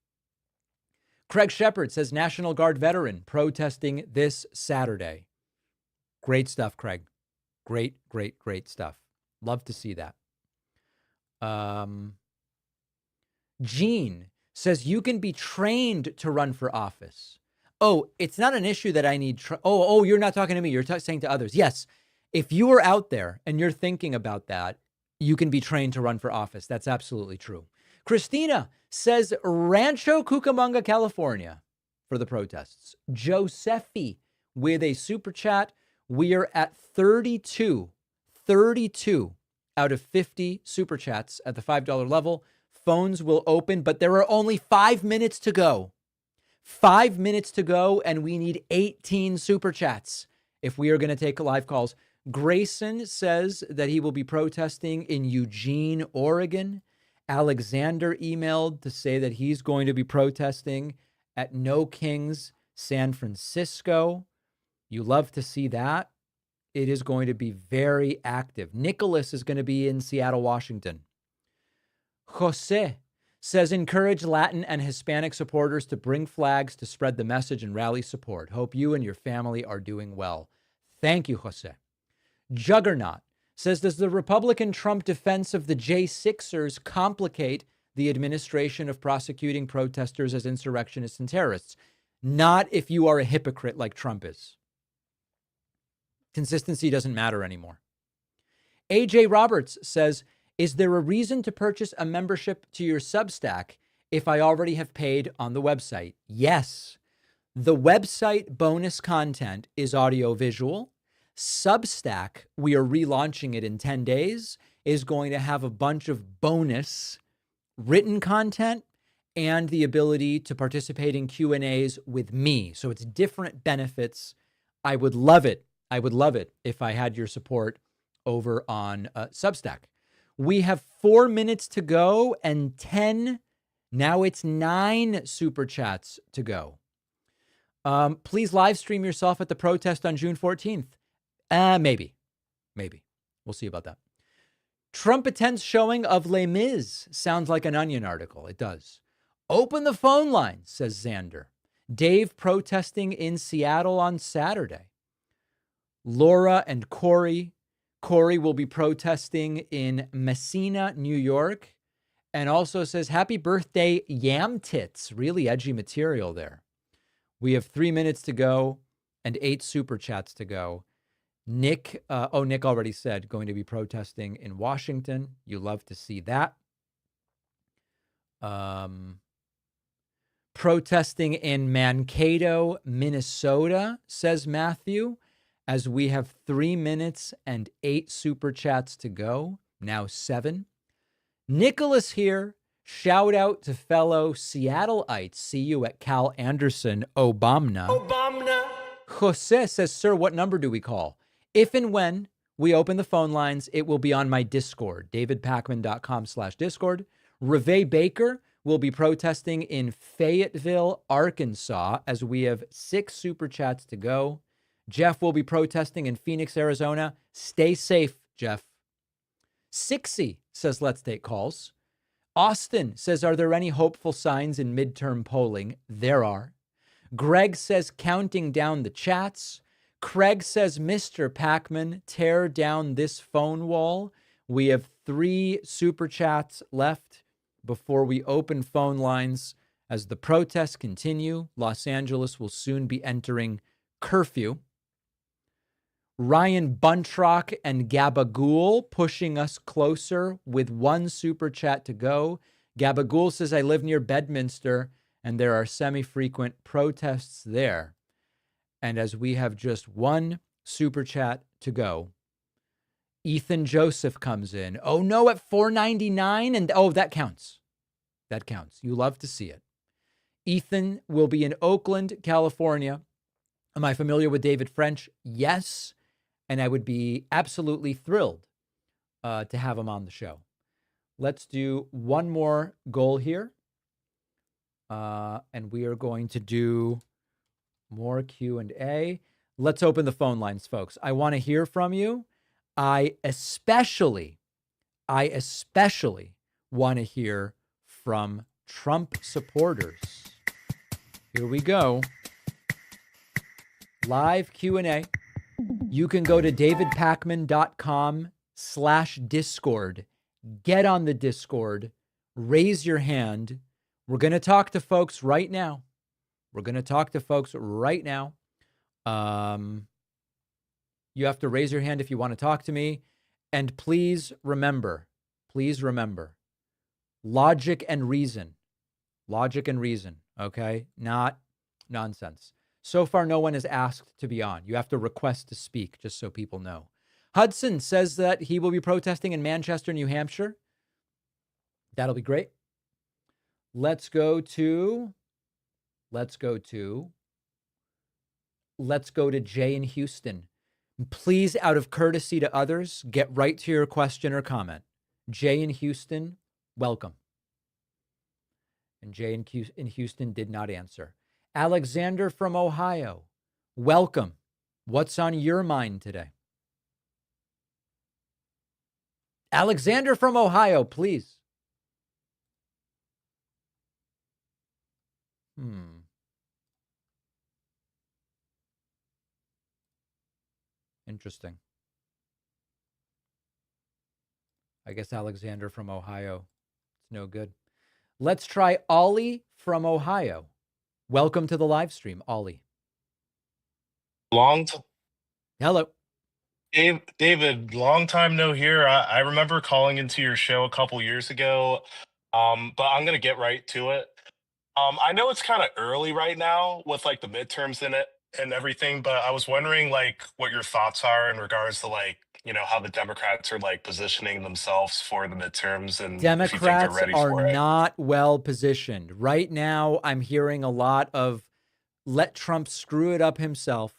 Craig Shepard says National Guard veteran protesting this Saturday. Great stuff, Craig. Great stuff. Love to see that. Gene says you can be trained to run for office. Oh, it's not an issue that I need. You're not talking to me. You're saying to others. Yes. If you are out there and you're thinking about that, you can be trained to run for office. That's absolutely true. Christina says Rancho Cucamonga, California for the protests. Josephi with a super chat. We are at 32 out of 50 super chats at the $5 level. Phones will open, but there are only 5 minutes to go. 5 minutes to go, and we need 18 super chats if we are going to take live calls. Grayson says that he will be protesting in Eugene, Oregon. Alexander emailed to say that he's going to be protesting at No Kings, San Francisco. You love to see that. It is going to be very active. Nicholas is going to be in Seattle, Washington. Jose says, encourage Latin and Hispanic supporters to bring flags to spread the message and rally support. Hope you and your family are doing well. Thank you, Jose. Juggernaut says, does the Republican Trump defense of the J6ers complicate the administration of prosecuting protesters as insurrectionists and terrorists? Not if you are a hypocrite like Trump is. Consistency doesn't matter anymore. AJ Roberts says, is there a reason to purchase a membership to your Substack if I already have paid on the website? Yes. The website bonus content is audio-visual. Substack, we are relaunching it in 10 days, is going to have a bunch of bonus written content and the ability to participate in Q&As with me. So it's different benefits. I would love it. I would love it if I had your support over on Substack. We have 4 minutes to go and 10. Now it's 9 super chats to go. Please live stream yourself at the protest on June 14th. Maybe. We'll see about that. Trump attends showing of Les Mis. Sounds like an Onion article. It does. Open the phone lines, says Xander. Dave protesting in Seattle on Saturday. Laura and Corey. Corey will be protesting in Messina, New York. And also says, happy birthday, Yam Tits. Really edgy material there. We have 3 minutes to go and 8 super chats to go. Nick, Nick already said going to be protesting in Washington. You love to see that. Protesting in Mankato, Minnesota, says Matthew, as we have 3 minutes and 8 super chats to go. Now 7. Nicholas here. Shout out to fellow Seattleites. See you at Cal Anderson, Obama. Jose says, sir, what number do we call? If and when we open the phone lines, it will be on my Discord, davidpakman.com/Discord. Reve Baker will be protesting in Fayetteville, Arkansas, as we have 6 super chats to go. Jeff will be protesting in Phoenix, Arizona. Stay safe, Jeff. Sixy says, let's take calls. Austin says, are there any hopeful signs in midterm polling? There are. Greg says, counting down the chats. Craig says, Mr. Pacman, tear down this phone wall. We have 3 super chats left before we open phone lines. As the protests continue, Los Angeles will soon be entering curfew. Ryan Buntrock and Gabagool pushing us closer with 1 super chat to go. Gabagool says, I live near Bedminster and there are semi-frequent protests there. And as we have just 1 super chat to go, Ethan Joseph comes in. Oh no, at $4.99. And that counts. That counts. You love to see it. Ethan will be in Oakland, California. Am I familiar with David French? Yes. And I would be absolutely thrilled to have him on the show. Let's do one more goal here. And we are going to do more Q&A. Let's open the phone lines, folks. I want to hear from you. I especially want to hear from Trump supporters. Here we go. Live Q&A. You can go to davidpakman.com/Discord. Get on the Discord. Raise your hand. We're going to talk to folks right now. You have to raise your hand if you want to talk to me. And please remember, logic and reason, okay? Not nonsense. So far, no one is asked to be on. You have to request to speak, just so people know. Hudson says that he will be protesting in Manchester, New Hampshire. That'll be great. Let's go to Jay in Houston. Please, out of courtesy to others, get right to your question or comment. Jay in Houston, welcome. And Jay in Houston did not answer. Alexander from Ohio, welcome. What's on your mind today? Alexander from Ohio, please. Interesting. I guess Alexander from Ohio, it's no good. Let's try Ollie from Ohio. Welcome to the live stream, Ollie. Hello. David, long time no hear. I remember calling into your show a couple years ago, but I'm going to get right to it. I know it's kind of early right now with like the midterms in it and everything, but I was wondering like what your thoughts are in regards to like how the Democrats are like positioning themselves for the midterms, and if you think they're Democrats ready are for it. not well positioned. Right now, I'm hearing a lot of let Trump screw it up himself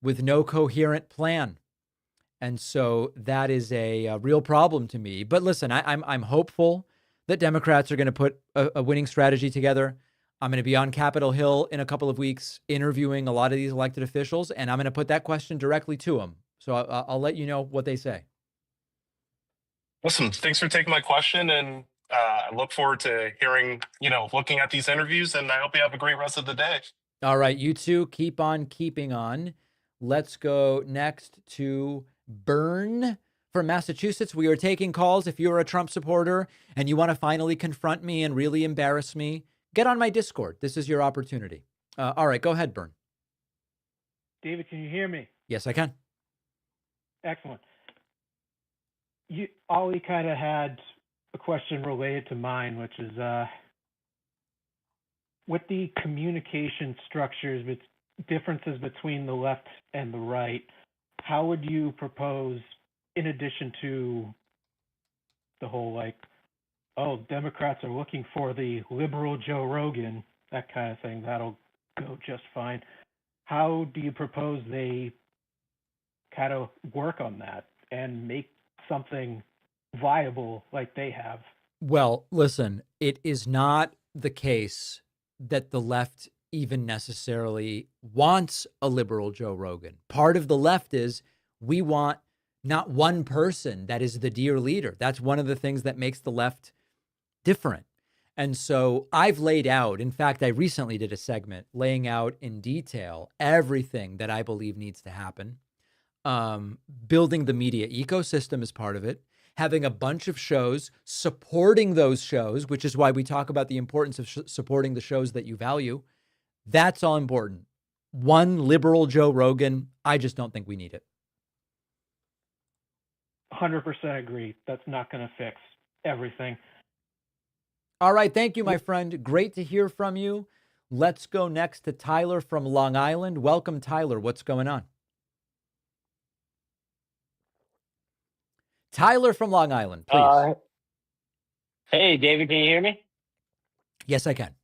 with no coherent plan. And so that is a real problem to me. But listen, I'm hopeful that Democrats are going to put a winning strategy together. I'm going to be on Capitol Hill in a couple of weeks interviewing a lot of these elected officials, and I'm going to put that question directly to them. So I'll let you know what they say. Awesome. Thanks for taking my question, and I look forward to hearing, looking at these interviews, and I hope you have a great rest of the day. All right, you two keep on keeping on. Let's go next to Bern from Massachusetts. We are taking calls. If you're a Trump supporter and you want to finally confront me and really embarrass me, get on my Discord. This is your opportunity. All right, go ahead, Bern. David, can you hear me? Yes, I can. Excellent. Ollie kind of had a question related to mine, which is with the communication structures, with differences between the left and the right, how would you propose, in addition to the whole Democrats are looking for the liberal Joe Rogan, that kind of thing, that'll go just fine. How do you propose they kind of work on that and make something viable like they have? Well, listen, it is not the case that the left even necessarily wants a liberal Joe Rogan. Part of the left is we want not one person that is the dear leader. That's one of the things that makes the left different. And so I've laid out, in fact, I recently did a segment laying out in detail everything that I believe needs to happen. Building the media ecosystem is part of it. Having a bunch of shows, supporting those shows, which is why we talk about the importance of supporting the shows that you value. That's all important. One liberal Joe Rogan, I just don't think we need it. 100% agree. That's not going to fix everything. All right. Thank you, my friend. Great to hear from you. Let's go next to Tyler from Long Island. Welcome, Tyler. What's going on? Tyler from Long Island, please. Hey, David, can you hear me? Yes, I can.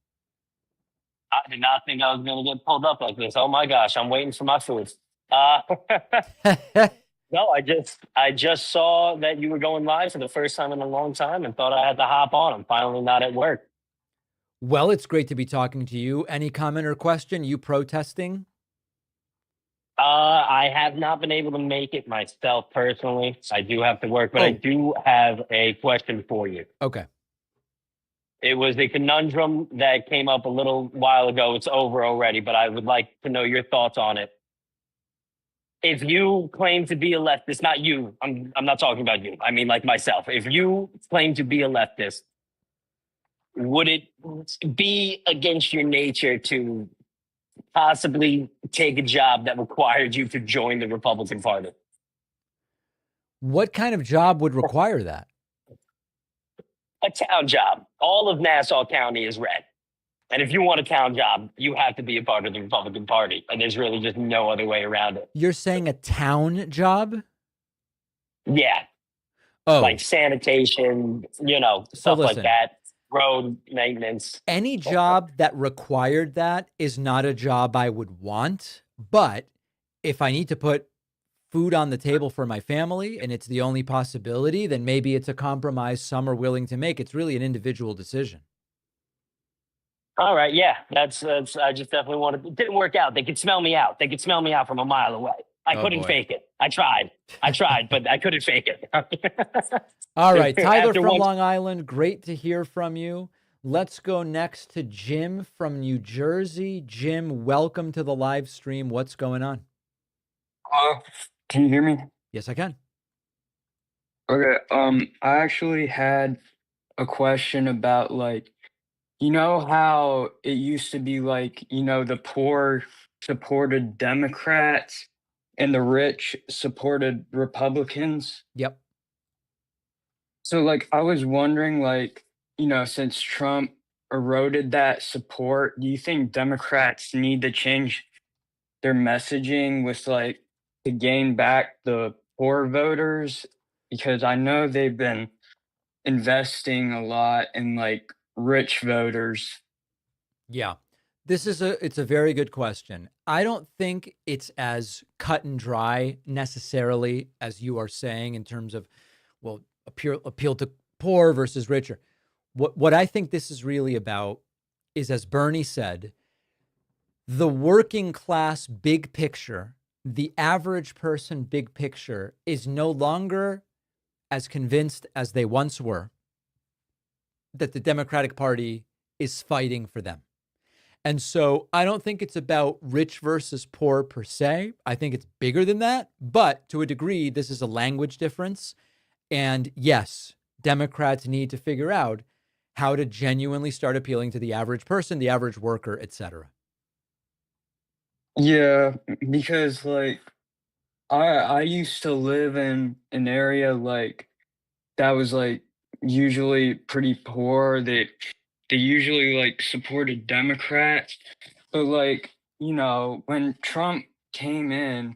I did not think I was going to get pulled up like this. Oh my gosh, I'm waiting for my food. No, I just saw that you were going live for the first time in a long time and thought I had to hop on. I'm finally not at work. Well, it's great to be talking to you. Any comment or question? You protesting? I have not been able to make it myself personally. I do have to work, but I do have a question for you. Okay. It was a conundrum that came up a little while ago. It's over already, but I would like to know your thoughts on it. If you claim to be a leftist, not you, I'm not talking about you. I mean, like myself. If you claim to be a leftist, would it be against your nature to possibly take a job that required you to join the Republican Party? What kind of job would require that? A town job. All of Nassau County is red. And if you want a town job, you have to be a part of the Republican Party. And there's really just no other way around it. You're saying a town job? Yeah. Oh. Like sanitation, stuff like that. Road maintenance. Any job that required that is not a job I would want. But if I need to put food on the table for my family and it's the only possibility, then maybe it's a compromise some are willing to make. It's really an individual decision. All right. Yeah, that's I just definitely wanted. It didn't work out. They could smell me out. They could smell me out from a mile away. I couldn't fake it. I tried, but I couldn't fake it. All right. Tyler from Long Island. Great to hear from you. Let's go next to Jim from New Jersey. Jim, welcome to the live stream. What's going on? Can you hear me? Yes, I can. Okay. I actually had a question about how it used to be the poor supported Democrats and the rich supported Republicans. Yep. So I was wondering since Trump eroded that support, do you think Democrats need to change their messaging with to gain back the poor voters? Because I know they've been investing a lot in like rich voters. Yeah. It's a very good question. I don't think it's as cut and dry necessarily as you are saying in terms of, well, appeal to poor versus richer. What I think this is really about is, as Bernie said, the working class big picture, the average person big picture is no longer as convinced as they once were that the Democratic Party is fighting for them. And so I don't think it's about rich versus poor per se. I think it's bigger than that. But to a degree, this is a language difference. And yes, Democrats need to figure out how to genuinely start appealing to the average person, the average worker, etc. Yeah, because like I used to live in an area like that was like usually pretty poor. They usually like supported Democrats. But like, when Trump came in,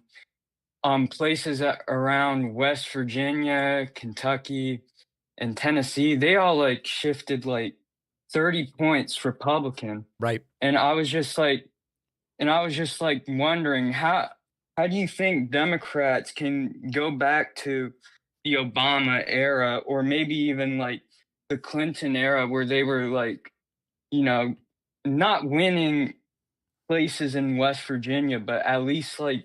places around West Virginia, Kentucky, and Tennessee, they all like shifted like 30 points Republican. Right. And I was just like wondering how do you think Democrats can go back to the Obama era or maybe even like the Clinton era where they were like, not winning places in West Virginia, but at least like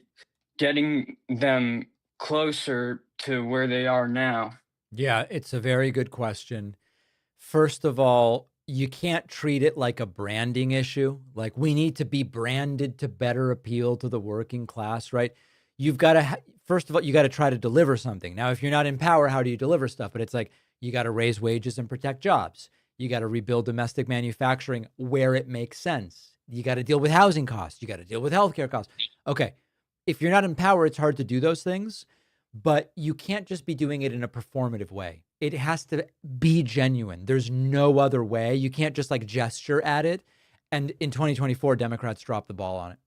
getting them closer to where they are now? Yeah, it's a very good question. First of all, you can't treat it like a branding issue. Like we need to be branded to better appeal to the working class, right? You've got to, first of all, you got to try to deliver something. Now, if you're not in power, how do you deliver stuff? But it's like, you got to raise wages and protect jobs. You got to rebuild domestic manufacturing where it makes sense. You got to deal with housing costs. You got to deal with healthcare costs. Okay. If you're not in power, it's hard to do those things, but you can't just be doing it in a performative way. It has to be genuine. There's no other way. You can't just like gesture at it. And in 2024, Democrats dropped the ball on it.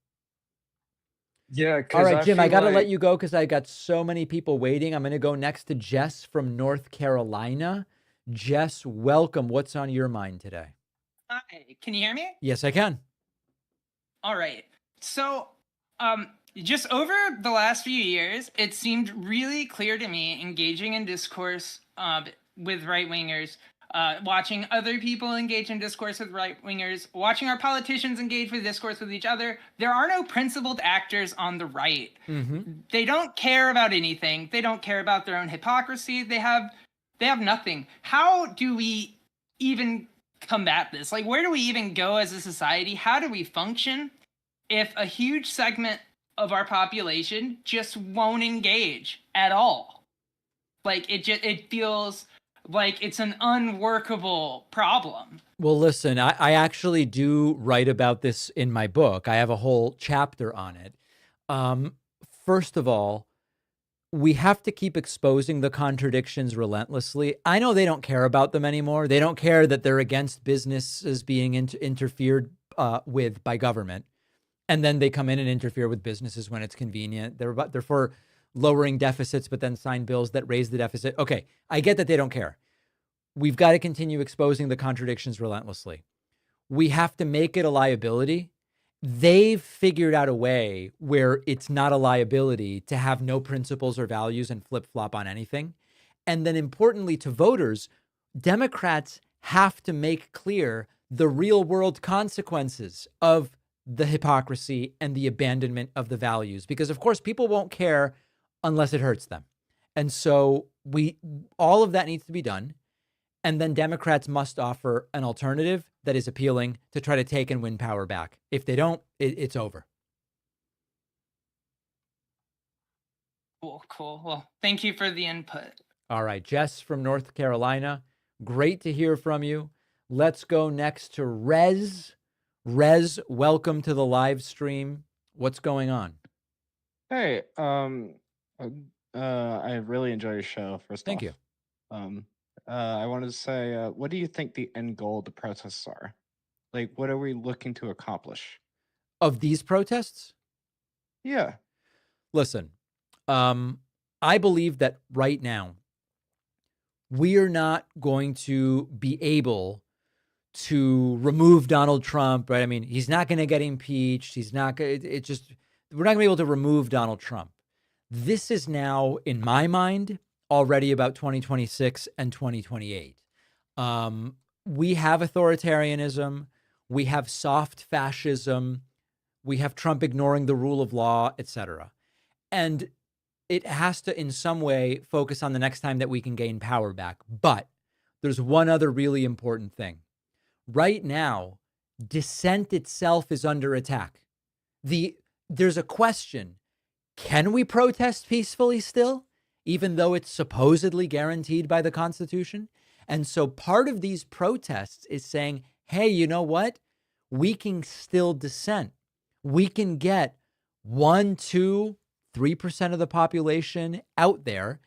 Yeah. All right, Jim, I got to like, let you go because I got so many people waiting. I'm going to go next to Jess from North Carolina. Jess, welcome. What's on your mind today? Hi, can you hear me? Yes, I can. All right. So, just over the last few years, it seemed really clear to me engaging in discourse with right-wingers, watching other people engage in discourse with right-wingers, watching our politicians engage with discourse with each other. There are no principled actors on the right. Mm-hmm. They don't care about anything. They don't care about their own hypocrisy. They have nothing. How do we even combat this? Like, where do we even go as a society? How do we function if a huge segment of our population just won't engage at all? Like, it feels like it's an unworkable problem. Well, listen, I actually do write about this in my book. I have a whole chapter on it. First of all, we have to keep exposing the contradictions relentlessly. I know they don't care about them anymore. They don't care that they're against businesses being interfered with by government. And then they come in and interfere with businesses when it's convenient. They're for lowering deficits, but then sign bills that raise the deficit. Okay, I get that they don't care. We've got to continue exposing the contradictions relentlessly. We have to make it a liability. They've figured out a way where it's not a liability to have no principles or values and flip-flop on anything. And then importantly to voters, Democrats have to make clear the real-world consequences of the hypocrisy and the abandonment of the values, because of course people won't care unless it hurts them. And so all of that needs to be done. And then Democrats must offer an alternative that is appealing to try to take and win power back. If they don't, it's over. Cool. Well, thank you for the input. All right, Jess from North Carolina, great to hear from you. Let's go next to Rez. Rez, welcome to the live stream. What's going on? Hey, I really enjoy your show. Thank you. I wanted to say, what do you think the end goal of the protests are? Like, what are we looking to accomplish? Of these protests? Yeah. Listen, I believe that right now, we are not going to be able to remove Donald Trump, right? I mean, he's not going to get impeached. He's not going to, we're not going to be able to remove Donald Trump. This is now, in my mind, already about 2026 and 2028. We have authoritarianism. We have soft fascism. We have Trump ignoring the rule of law, etc. And it has to, in some way, focus on the next time that we can gain power back. But there's one other really important thing. Right now, dissent itself is under attack. There's a question. Can we protest peacefully still, even though it's supposedly guaranteed by the Constitution? And so part of these protests is saying, hey, you know what? We can still dissent. We can get 1%, 2%, 3% of the population out there.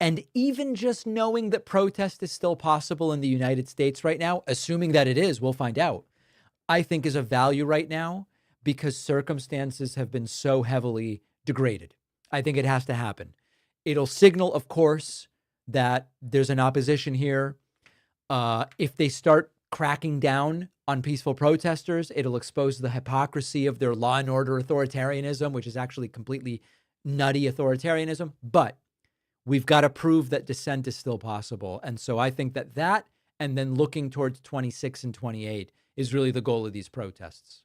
And even just knowing that protest is still possible in the United States right now, assuming that it is, we'll find out, I think is of value right now because circumstances have been so heavily degraded. I think it has to happen. It'll signal, of course, that there's an opposition here. If they start cracking down on peaceful protesters, it'll expose the hypocrisy of their law and order authoritarianism, which is actually completely nutty authoritarianism. But we've got to prove that dissent is still possible. And so I think that and then looking towards 26 and 28 is really the goal of these protests.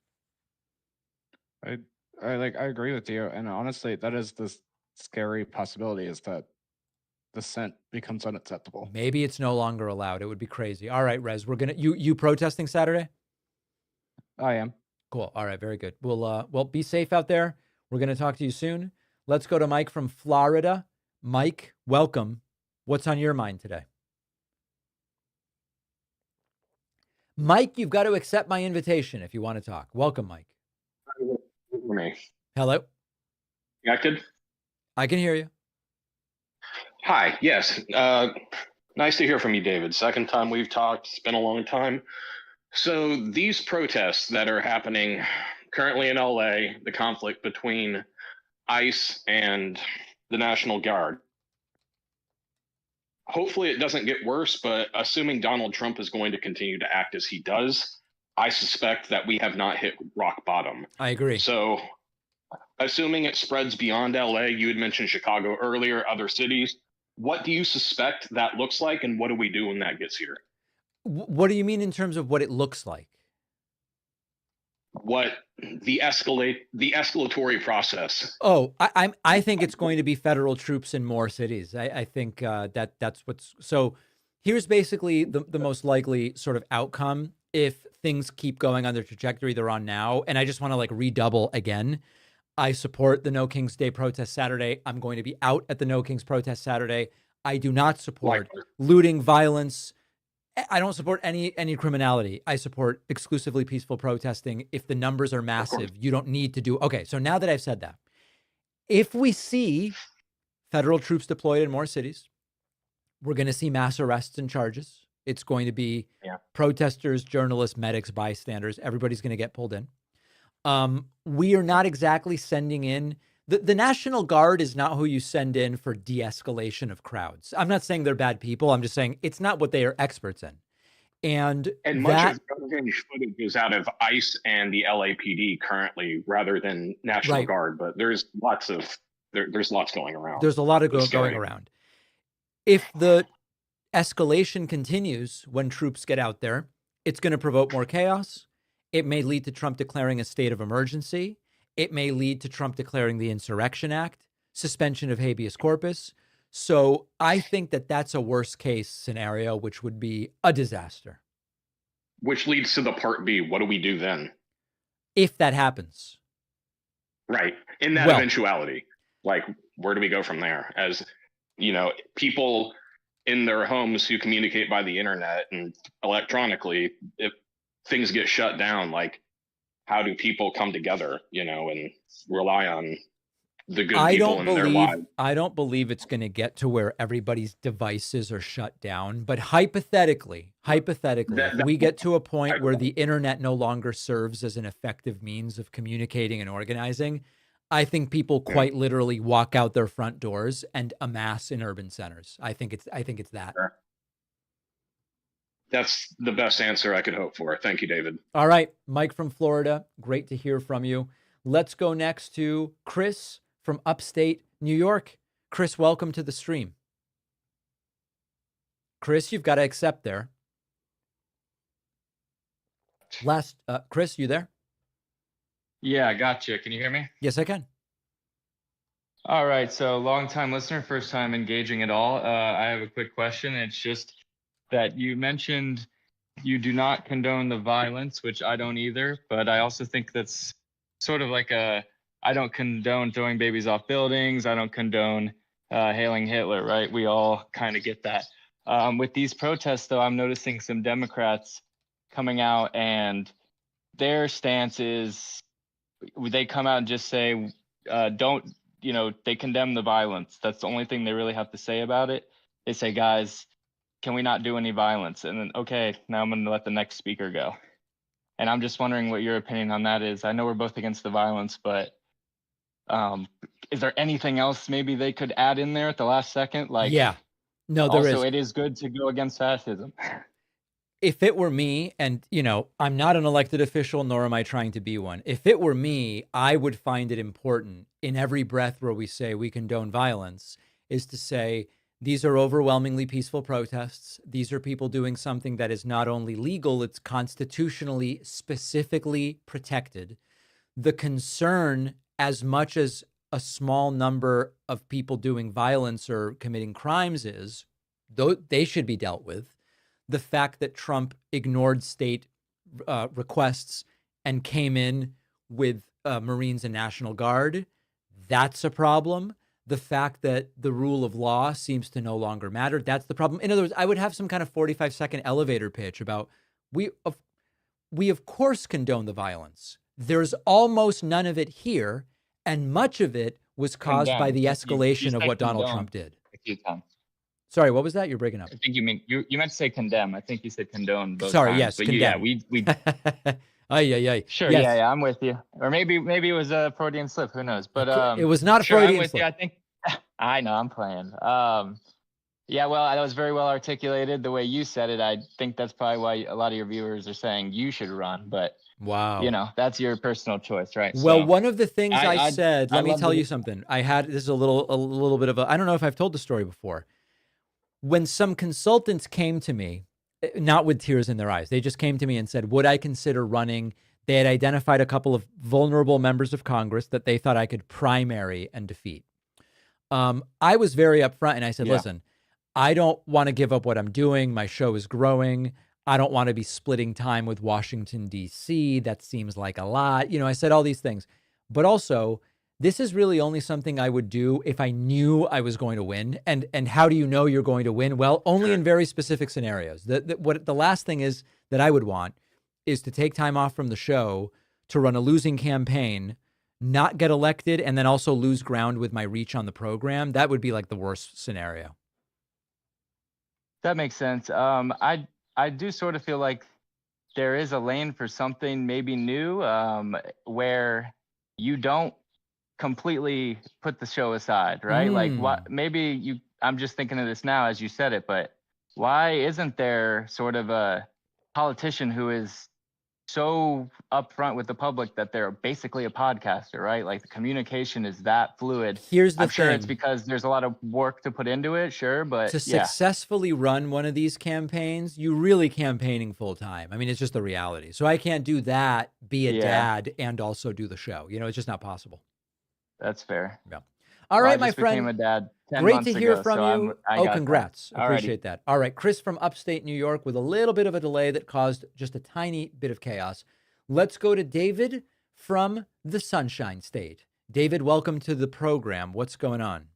I agree with you. And honestly, that is the scary possibility, is that dissent becomes unacceptable. Maybe it's no longer allowed. It would be crazy. All right, Rez, you protesting Saturday? I am. Cool. All right, very good. Well, be safe out there. We're going to talk to you soon. Let's go to Mike from Florida. Mike, welcome. What's on your mind today? Mike, you've got to accept my invitation if you want to talk. Welcome, Mike. Me. Hello. Connected? I can hear you. Hi. Yes. Nice to hear from you, David. Second time we've talked. It's been a long time. So these protests that are happening currently in LA, the conflict between ICE and the National Guard. Hopefully it doesn't get worse, but assuming Donald Trump is going to continue to act as he does, I suspect that we have not hit rock bottom. I agree. So assuming it spreads beyond LA, you had mentioned Chicago earlier, other cities. What do you suspect that looks like, and what do we do when that gets here? What do you mean in terms of what it looks like? What the escalatory process? Oh, I think it's going to be federal troops in more cities. I think that's what's so. Here's basically the most likely sort of outcome if things keep going on the trajectory they're on now. And I just want to redouble again. I support the No Kings Day protest Saturday. I'm going to be out at the No Kings protest Saturday. I do not support looting, violence. I don't support any criminality. I support exclusively peaceful protesting. If the numbers are massive, you don't need to do. Okay, so now that I've said that, if we see federal troops deployed in more cities, we're going to see mass arrests and charges. It's going to be protesters, journalists, medics, bystanders. Everybody's going to get pulled in. We are not exactly sending in the National Guard is not who you send in for de-escalation of crowds. I'm not saying they're bad people. I'm just saying it's not what they are experts in. And much of the footage is out of ICE and the LAPD currently rather than National Guard, but there's lots going around. There's a lot of going around. If the escalation continues when troops get out there, it's going to provoke more chaos. It may lead to Trump declaring a state of emergency. It may lead to Trump declaring the Insurrection Act, suspension of habeas corpus. So I think that that's a worst case scenario, which would be a disaster. Which leads to the part B. What do we do then? If that happens. Right. In that eventuality, where do we go from there? As, people in their homes who communicate by the internet and electronically, if things get shut down, how do people come together, and rely on the good people in their lives? I don't believe it's going to get to where everybody's devices are shut down. But hypothetically, if we get to a point where the internet no longer serves as an effective means of communicating and organizing, I think people quite literally walk out their front doors and amass in urban centers. I think it's that. Sure. That's the best answer I could hope for. Thank you, David. All right, Mike from Florida, great to hear from you. Let's go next to Chris from upstate New York. Chris, welcome to the stream. Chris, you've got to accept there. Chris, you there? Yeah, I got you. Can you hear me? Yes, I can. All right. So, long-time listener, first time engaging at all. I have a quick question. It's just that you mentioned you do not condone the violence, which I don't either. But I also think that's sort of like I don't condone throwing babies off buildings. I don't condone hailing Hitler, right? We all kind of get that. With these protests, though, I'm noticing some Democrats coming out and their stance is they come out and just say, they condemn the violence. That's the only thing they really have to say about it. They say, guys, can we not do any violence? And then, okay, now I'm going to let the next speaker go. And I'm just wondering what your opinion on that is. I know we're both against the violence, but is there anything else maybe they could add in there at the last second? Yeah. No, there is. Also, it is good to go against fascism. If it were me, and, I'm not an elected official, nor am I trying to be one. If it were me, I would find it important in every breath where we say we condone violence is to say, these are overwhelmingly peaceful protests. These are people doing something that is not only legal, it's constitutionally specifically protected. The concern, as much as a small number of people doing violence or committing crimes is, though they should be dealt with. The fact that Trump ignored state requests and came in with Marines and National Guard, that's a problem. The fact that the rule of law seems to no longer matter, that's the problem. In other words, I would have some kind of 45-second elevator pitch about we of course condone the violence. There's almost none of it here, and much of it was caused by the escalation of what Donald Trump did. A few times. Sorry, what was that? You're breaking up. I think you meant to say condemn. I think you said condone both Sorry, times. yes, but condemn. we Sure, yes. yeah, I'm with you. Or maybe it was a Freudian slip. Who knows? But it was not a sure, Freudian I'm with slip. you. I think I know. I'm playing. Yeah, well, that was very well articulated. The way you said it, I think that's probably why a lot of your viewers are saying you should run. But wow, that's your personal choice, right? Well, So, one of the things I said, let me love tell the- you something. This is a little bit of I don't know if I've told the story before. When some consultants came to me, not with tears in their eyes, they just came to me and said, would I consider running? They had identified a couple of vulnerable members of Congress that they thought I could primary and defeat. I was very upfront and I said, listen, I don't want to give up what I'm doing. My show is growing. I don't want to be splitting time with Washington, D.C. That seems like a lot. I said all these things. But also, this is really only something I would do if I knew I was going to win. And how do you know you're going to win? Well, only in very specific scenarios. The last thing is that I would want is to take time off from the show to run a losing campaign, not get elected, and then also lose ground with my reach on the program. That would be like the worst scenario. That makes sense. I do sort of feel like there is a lane for something maybe new, where you don't completely put the show aside, right? Like what I'm just thinking of this now as you said it, but why isn't there sort of a politician who is so upfront with the public that they're basically a podcaster, right? Like the communication is that fluid. Here's the I'm sure it's thing. because there's a lot of work to put into it, sure, but To successfully run one of these campaigns, you really campaigning full time. I mean, it's just the reality. So I can't do that, be a dad, and also do the show. It's just not possible. That's fair. Yeah. All right, my friend. Became a dad 10 Great months to hear ago, from so you. I got Congrats. that. Alrighty. Appreciate that. All right, Chris from upstate New York with a little bit of a delay that caused just a tiny bit of chaos. Let's go to David from the Sunshine State. David, welcome to the program. What's going on?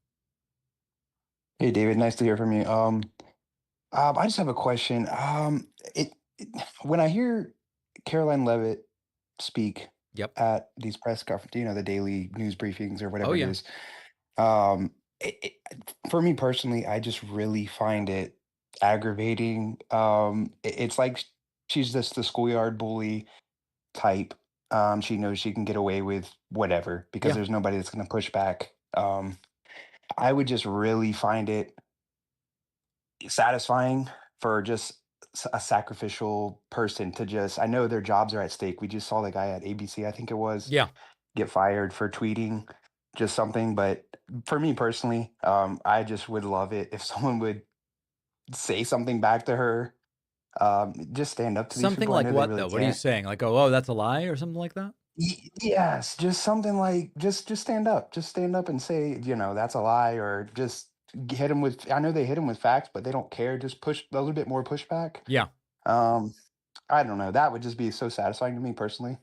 Hey, David. Nice to hear from you. I just have a question. When I hear Caroline Leavitt speak at these press conferences, the daily news briefings or whatever it is, for me personally, I just really find it aggravating. It's like she's just the schoolyard bully type, She knows she can get away with whatever because Yeah. there's nobody that's going to push back. I would just really find it satisfying for just a sacrificial person to just, I know their jobs are at stake. We just saw the guy at ABC, I think it was, Yeah. get fired for tweeting just something. But for me personally, I just would love it if someone would say something back to her. Just stand up to these Something people. I like know they what really though? What are you can't. saying? Like, oh, that's a lie or something like that? Yes, just something like just stand up. Just stand up and say, that's a lie, or just hit them with, I know they hit them with facts, but they don't care. Just push a little bit more pushback. Yeah. Um, I don't know. That would just be so satisfying to me personally.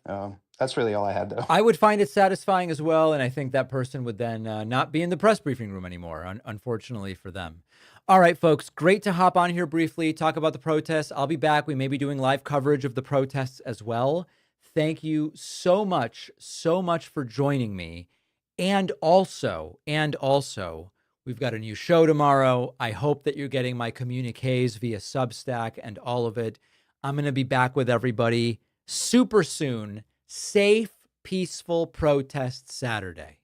That's really all I had though. I would find it satisfying as well, and I think that person would then not be in the press briefing room anymore, unfortunately for them. All right, folks, great to hop on here briefly, talk about the protests. I'll be back. We may be doing live coverage of the protests as well. Thank you so much for joining me. And also, we've got a new show tomorrow. I hope that you're getting my communiques via Substack and all of it. I'm going to be back with everybody super soon. Safe, peaceful protest Saturday.